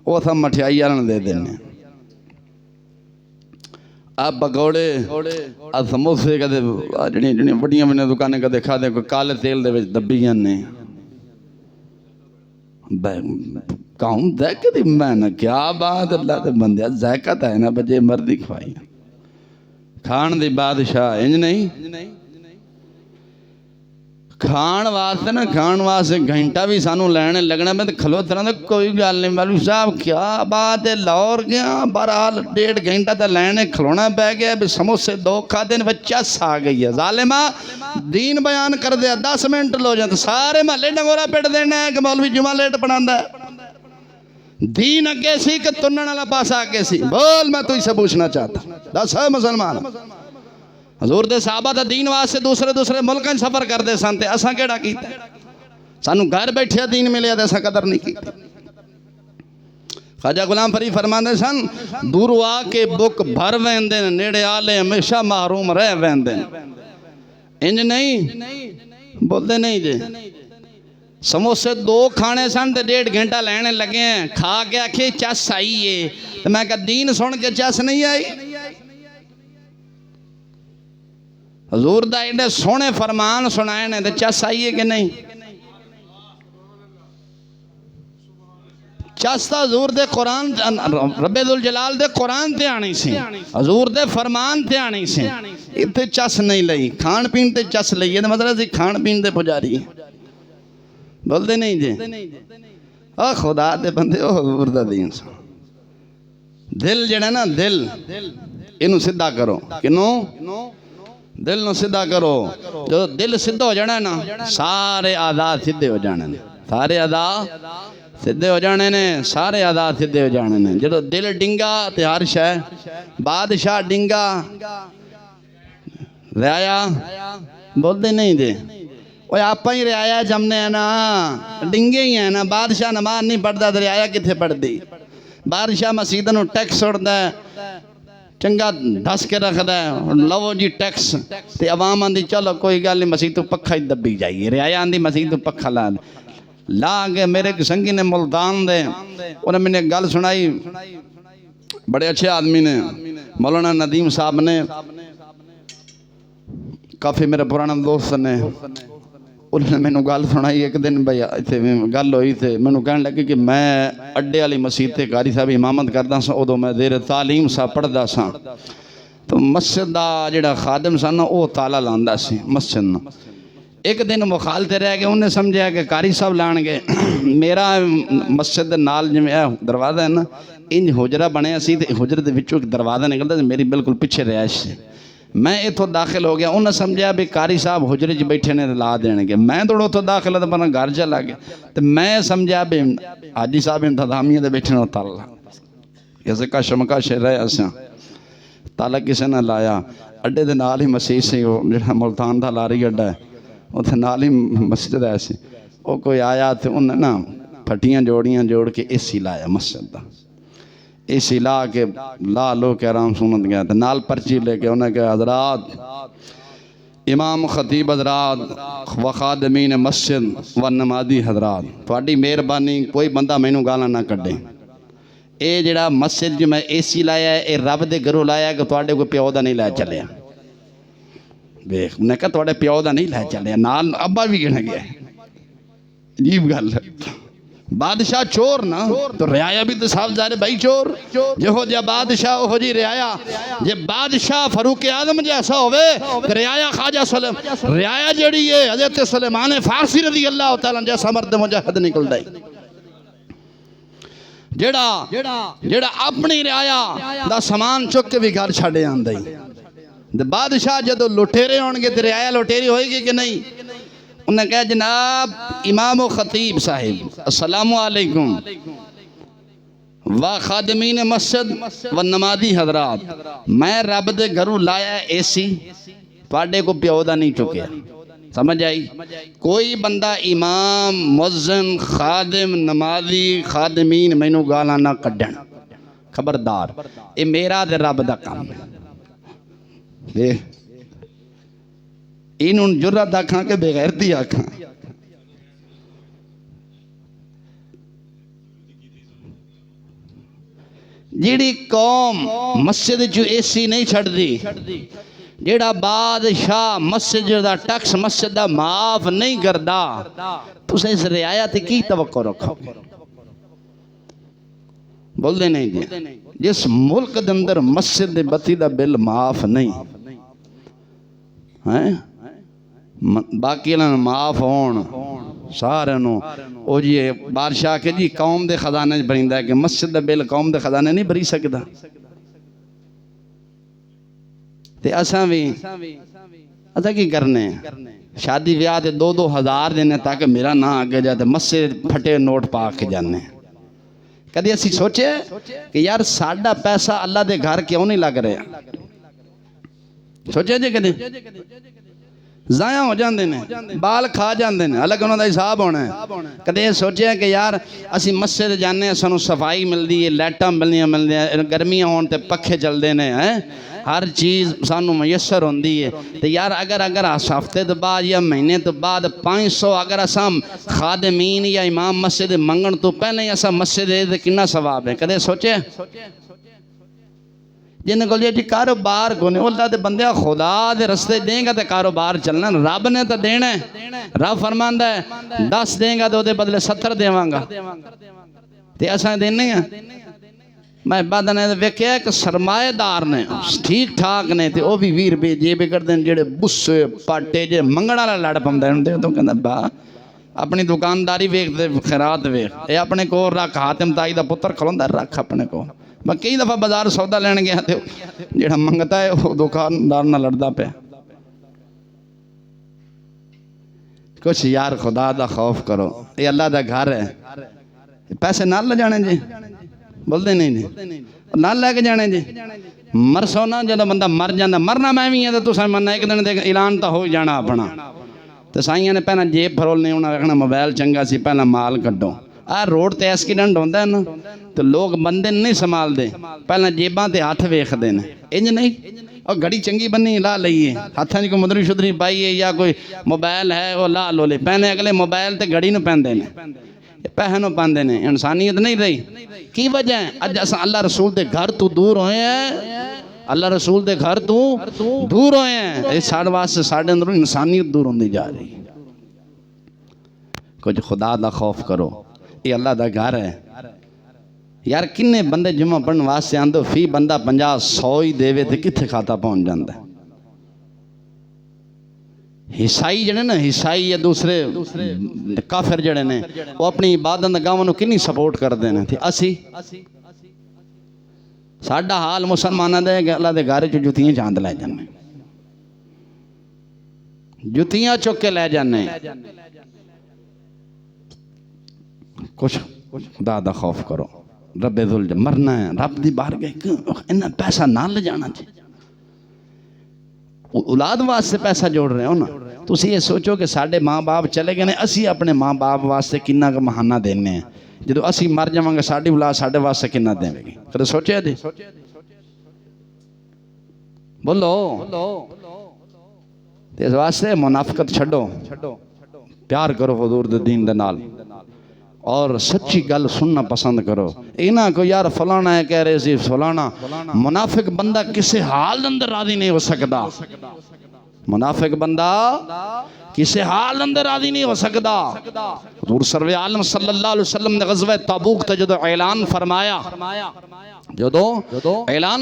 वो सब मठियाई वाले दे देने। आप पकौड़े आ समोसे कदे जड़ियां बड़ियां बड़ियां दुकानें कदे खादे, कोई काले तेल दे विच दब्बी जाने। कहूँ दैके दी मैं ना क्या बात, अल्लाह दे बंदे ज़ायका है ना बजे मर्दी खवाई खान दी बादशाह। इंज नहीं, खान वास्ते ना, खान वास्ते घंटा भी सानू लैने लगना। मैं तो खलोतना तो कोई गल नहीं, मौलवी साहब क्या बात है, लाहौर गया बहरहाल 1.5 घंटा तो लैने खलोना पै गया। भी समोसे 2 खादे ने, चस आ गई है। जालिमा दीन बयान कर दिया, 10 मिनट लो जाते सारे महल्ले डंगोरा पिट देना है कि मौलवी जुमा लेट पढ़ांदा है। दीन अगे सी कि तुनन वाला पासा अगे सी? बोल, मैं तुझसे पूछना चाहता, दस है मुसलमान। हजूर दे साहबा दा दीन वास्ते दूसरे दूसरे मुल्कां सफर करते सन, ते असां केड़ा कीता? सानू घर बैठे दीन मिले ते असां कदर नहीं की। ख्वाजा गुलाम फरीद फरमांदे सन, दूर आके बुक भर वेंदे, नेड़े आले हमेशा महरूम रह वेंदे। इंज नहीं बोलते नहीं जी। समोसे 2 खाने सन ते 1.5 घंटा लैने लगे हैं। खा के आखे चस आई है, तो मैं कहा दीन सुन के चस नहीं आई? हजूर दा एडे सोहने फरमान सुनाए ने, तो चस आई है कि नहीं? चस तो हजूर दे कुरान, रब्बे दुल जलाल दे कुरान ते आनी सी, हजूर दे फरमान ते आनी सी। इत्थे चस नहीं लई, खान पीन ते चस लई है। मतलब सी खान पीन दे पुजारी बोलते नहीं जी। ओ खुदा दे बंदे, ओ हजूर दा दीन सुन। दिल जड़ा ना, दिल इनू सीधा करो। किनू? दिल नू सीधा करो। जो दिल सीधा हो जाना ना, सारे आज़ाद सीधे हो जाने ने, सारे आज़ाद सीधे हो जाने ने, सारे आज़ाद सीधे हो जाने ने। जो दिल डिंगा ते हर शै, बादशाह डिंगा रियाया बोलते नहीं जी। वो आप ही रियाया जमने है ना, डिंगे ही है ना। बादशाह नमाज नहीं पढ़ता तो रियाया कितने पढ़ती? बादशाह मसीद नूं टैक्स उड़ता है, चंगा दस के रखता है, लवो जी टैक्स, ते अवाम आंदी चलो कोई गल नहीं, मसीद तो पक्खा ही दबी जाइए। रियाया आंदी मसीद तो पक्खा ला के। मेरे एक संगी ने मुल्तान दे, उन्हें मैंने गल सुनाई, बड़े अच्छे आदमी ने। मौलाना नदीम साहब ने काफ़ी मेरे पुराने दोस्त ने उन्होंने मैनू गल सुनाई एक दिन भाई इतने गल हुई तो मैनू कहन लगे कि मैं अड्डे वाली मसीत ते कारी साहब इमामत करदा सा उदों मैं देर तालीम सा पढ़दा सा तो मस्जिद का जिहड़ा खादम सा ना वो ताला लांदा सी मस्जिद ना। एक दिन मुखालते रह गए उन्हें समझा कि कारी साहब लाण गए मेरा मस्जिद दे नाल जिवें दरवाज़ा है ना इंज हुजरा बनया सी ते हुजरे दे विचों एक दरवाज़ा निकलदा सी मेरी बिल्कुल पिछे रिहाइश सी। मैं इतों दाखिल हो गया उन्हें समझा भी कारी साहब हुजरे च बैठे ने ला देंगे मैं थोड़ा उतों दाखिल तो अपना घर चला गया तो मैं समझा भी हाजी साहब इंतजामिया बैठे ने ताला कैसे कशमकश रहा असा ताला किसी ने लाया अड्डे के नाल ही मसीह से जो मुल्तान का लारी अड्डा है उत्थे नाल ही मस्जिद है सी वो कोई आया तो उन्हें ना फटियां जोड़ियां जोड़ के एसी लाया मस्जिद का एसी ला के ला लो के आराम सुनत गया तो नाल पर्ची लेके उन्हें कहा हजरात इमाम खतीब हजरात व खादमीन मस्जिद व नमाजी हजरात थोड़ी मेहरबानी कोई बंदा मैनू गाला ना कड्डे ये जिहड़ा मस्जिद जो मैं एसी लाया है ये रब दे घरों लाया कि तुहाडे कोई प्यो दा नहीं लै चलिया देख मैं कहा तुहाडे प्यो दा नहीं लै चलिया नाल अब्बा भी गिन गया अजीब गल है बादशाह चोर ना तो रियाया भी तो साफ जा रहे भाई चोर जो जा बादशाह हो जी रियाया जे बादशाह फरूक आजम जैसा होवे तो रियाया ख्वाजा सलेम रियाया जड़ी है हजरत सुलेमान फारसी रज़ी अल्लाह तआला जैसा मर्द मुजाहिद निकलदा है जेड़ा जेड़ा अपनी रियाया दा सामान चुक के भी घर छड़े आंदा ही ते बादशाह जदों लुटेरे होणगे ते रियाया लुटेरी होएगी कि नहीं उन्हें कहा जनाब इमाम खतीब साहिब अस्सलामु अलैकुम व खादमीन मस्जिद व नमाजी हजरात मैं रब दे घरों लाया एसी तुहाडे को प्यो दा नहीं चुकिया समझ आई कोई बंदा इमाम मुअज्जिन खादिम नमाजी खादमीन मैनू गालां ना कड्डण खबरदार ये मेरा ते रब दा काम है इन्हों जुर्रत आखा के बेगैरती आखा जिहड़ी कौम मस्जिद च एसी नहीं छड्डदी जेड़ा बादशाह मस्जिद दा टैक्स मस्जिद दा माफ नहीं करदा तुस इस रियाया ते की तवक्को रखो बोलते नहीं जी जिस मुल्क दे अंदर मस्जिद दे बत्ती दा बिल माफ नहीं है बाकी माफ होन सारे ओ जी बादशाह के जी कौम के खजाने भरींदा है कि मस्जिद का बिल कौम के खजाने नहीं भरी सकता ते असां भी असां की करने शादी ब्याह ते 2-2 हज़ार देने ताकि मेरा ना आगे जाए मस्जिद फटे नोट पा के जाने कभी असी सोचे कि यार साडा पैसा अल्लाह के घर क्यों नहीं लग रहा सोचे जी कभी जाया हो जाते हैं बाल खा जाते हैं अलग उन्होंने हिसाब होना है कदे सोचा कि यार असी मस्जिद जाने सानू सफाई मिलती है लाइटां मिलदियां गर्मियां होन ते पखे चलते हैं हर चीज़ सानू मयसर होंदी है तो यार अगर हफ्ते तो बाद या महीने तो बाद 500 अगर असा खादमीन या इमाम मस्जिद मंगण तो पहले ही असा मस्जिद कितना सवाब है कदे सोचे जिन्हें को जी कारोबार को नहीं अल्लाह दे बंदे खुदा दे रस्ते देंगा तो कारोबार चलना रब ने तो देना है रब फरमांदा है 10 देंगा तो उसके बदले 70 देवांगा ते असां देने हैं मैं बाद ने वेख्या कि सरमाएदार ने ठीक ठाक ने तो वह भी 20 रुपये जेब करते हैं जेडे बुस्से पाटे जे मंगण वाला लड़ पाਉਂਦਾ ਹੁੰਦੇ तो कहता बा अपनी दुकानदारी वेखते खैरात वेख ये अपने को रख हातिम ताई का पुत्र खलोंदा रख अपने को मैं कई दफ़ा बाजार सौदा लैन गया तो जो मंगता है वो दुकानदार ना लड़ता पे कुछ यार खुदा दा खौफ करो ये अल्लाह दा घर है पैसे ना ले जाने जी बोलते नहीं जी ना लैके जाने जी मरसो ना जो बंदा मर जाता मरना मैं भी है तो तुम मरना एक दिन ऐलान तो हो जाना अपना तो साइया ने पहला जेब फरोलनी उन्हें रखना मोबाइल चंगा सी पहला माल कड्डो आ रोड ते एक्सीडेंट होंदा है ना तो लोग बंदे नहीं संभालते पहला जेबां ते हथ वेखते हैं इंज नहीं और घड़ी चंगी बन्नी ला लीए हाथों कोई मुदरी शुदरी पाइए या कोई मोबाइल है वो ला लो ले पहले अगले मोबाइल ते घड़ी नूं पैंदे ने पैसे पाते हैं इंसानियत नहीं रही की वजह है अज अस अल्लाह रसूल के घर तो दूर होए हैं अल्लाह रसूल दे घर तू दूर होए हैं, इस साढ़े वास्ते साढ़े अंदरों इंसानियत दूर होती जा रही। कुछ खुदा दा खौफ करो, ये अल्लाह दा घर है यार। किन्ने बंदे जुम्मा पढ़ने वास्ते आंदे, फी बंदा 50-100 ही देवे तो कित्थे खाता पहुँच जाता है। ईसाई जड़े ना, ईसाई या दूसरे काफिर जड़े ने, वो अपनी इबादत गांवां नूं किन्नी सपोर्ट करते हैं। ते असी साडा हाल मुसलमानों दे अल्लाह दे घर च जुत्तियां चांद लै जाने, जुत्तियां चुक के लै जाने। कुछ खुदा दा खौफ करो। रब्बे दुल मरना है, रब दी बारगाह इन्ना पैसा ना ले जाना चाहिए। औलाद वास्ते पैसा जोड़ रहे हो ना, तुसी ये सोचो कि साढ़े माँ बाप चले गए ने, असी अपने माँ बाप वास्ते किन्ना क महाना देने हैं। जो असी मर जावांगे साड़ी औलाद साढ़े वास्ते किन्ना देवेगी? कदे सोचा जी? बोलो। इस वास्ते मुनाफिकत छड्डो, प्यार करो हुजूर दे दीन दे नाल और सच्ची गल सुनना पसंद करो। इना को यार फलाना है कह रहे सी फलाना, मुनाफिक बंदा किसी हाल अंदर राजी नहीं हो सकता। मुनाफिक बंदा किसी हाल अंदर राजी नहीं हो सकता। हुजूर सरवे आलम सल्लल्लाहु अलैहि वसल्लम ने गज़वा तबूक ते जदों ऐलान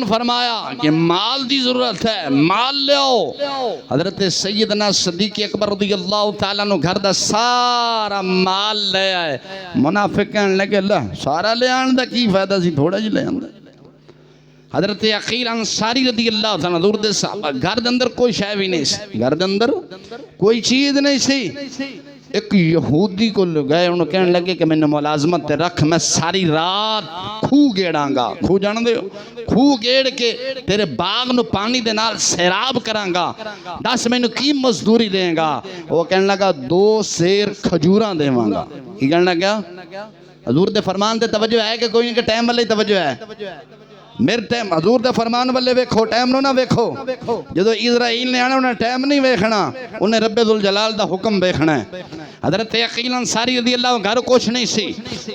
फरमाया कि माल दी जरूरत है, माल लियो। हजरत सैयदना सिद्दीक़ अकबर रज़ियल्लाहु तआला अन्हु घर दा सारा माल ले आए। मुनाफिक कहने लगे ला सारा ले आने दा की फायदा सी, थोड़ा जी ले आंदा। हजरत अकील अंसारी रज़ियल्लाहु तआला हुजूर दे साहबा घर दे अंदर कोई शय भी नहीं सी, घर दे अंदर कोई चीज नहीं सी। एक यहूदी को गए, उन्होंने कहने लगे कि मैंने मुलाजमत रख, मैं सारी रात खूह गेड़ांगा। खूह जान दे, खूह गेड़ के तेरे बाग नू पानी दे नाल सैराब करांगा, दस मैनू की मजदूरी देगा? वो कहने लगा 2 सेर खजूरा देवांगा। की कहने लगा? हजूर दे फरमान ते तवज्जो है कि कोई इनके टाइम वाले तवज्जो है? मेरे टाइम हजूर दे फरमान वाले वेखो, टाइम नो ना वेखो। जो इजराइल ने आना उन्हें टाइम नहीं वेखना, उन्हें रब्बे दुल जलाल दा हुक्म वेखना है। हजरत अकील अंसारी रज़ियल्लाहु घर कुछ नहीं सी,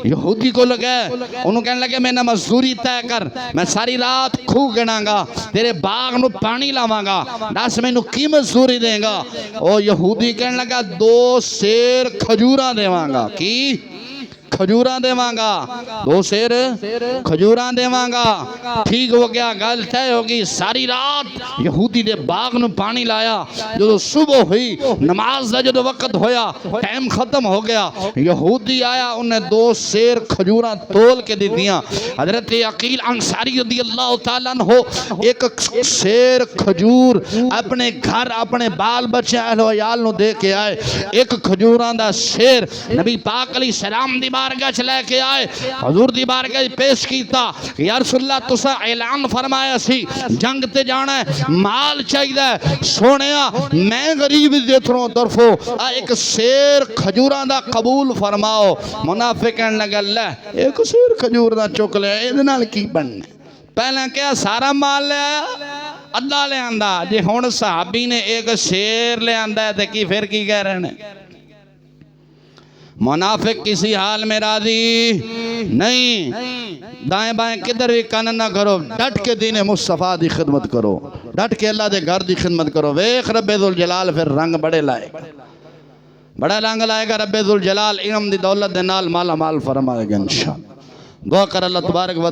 यहूदी को लगे, उन्होंने कहने लगे मैंने मजदूरी तय कर, मैं सारी रात खूह गिनांगा, तेरे बाग नू पानी लावांगा, दस मैनू की मजदूरी देगा? ओ यहूदी कहने लगा 2 सेर खजूरा देवांगा। की खजूरा देवांगा, 2 सेर खजूरा देवांगा। ठीक हो गया, गल तय होगी। सारी रात यहूदी दे बाग नू पानी लाया। जो सुबह हुई, नमाज का जो वक्त होया, टाइम खत्म हो गया, यहूदी आया, उन्हें 2 सेर खजूरा तोल के दी दियां। हजरत अकील अंसारी रज़ियल्लाहु तआला अन्हु 1 सेर खजूर अपने घर अपने बाल बच्चे अहलो अयाल नू दे के आए। 1 खजूरा दा शेर नबी पाक अलैहि सलाम दी बारगाह च लेके आए, हजूर दी बारगाह पेश कीता। या रसूलल्लाह तुसा ऐलान फरमाया सी जंग ते जाना है, माल चाहिए, सोनिया मैं गरीब दे तरफों 1 सेर खजूरा दा कबूल फरमाओ। मुनाफिक कहने लगा ले 1 सेर खजूर दा चुक लिया, इहदे नाल की बनना? पहले क्या सारा माल ले आया, अद्धा ले आंदा। जे हुण सहाबी ने 1 शेर ले आंदा है ते की फिर की कह रहे हैं? मुनाफिक किसी हाल में राजी नहीं। दाएं बाएं किधर भी कान ना करो, डट के दीन मुस्तफा दी खिदमत करो, डट के अल्लाह दे घर दी खिदमत करो। वेख रब्बे दुल जलाल फिर रंग बड़े लाएगा, बड़ा रंग लाएगा। रब्बे दुल जलाल इल्म दी दौलत दे नाल माला माल फरमाएगा इंशाअल्लाह। दुआ कर अल्लाह तबारक व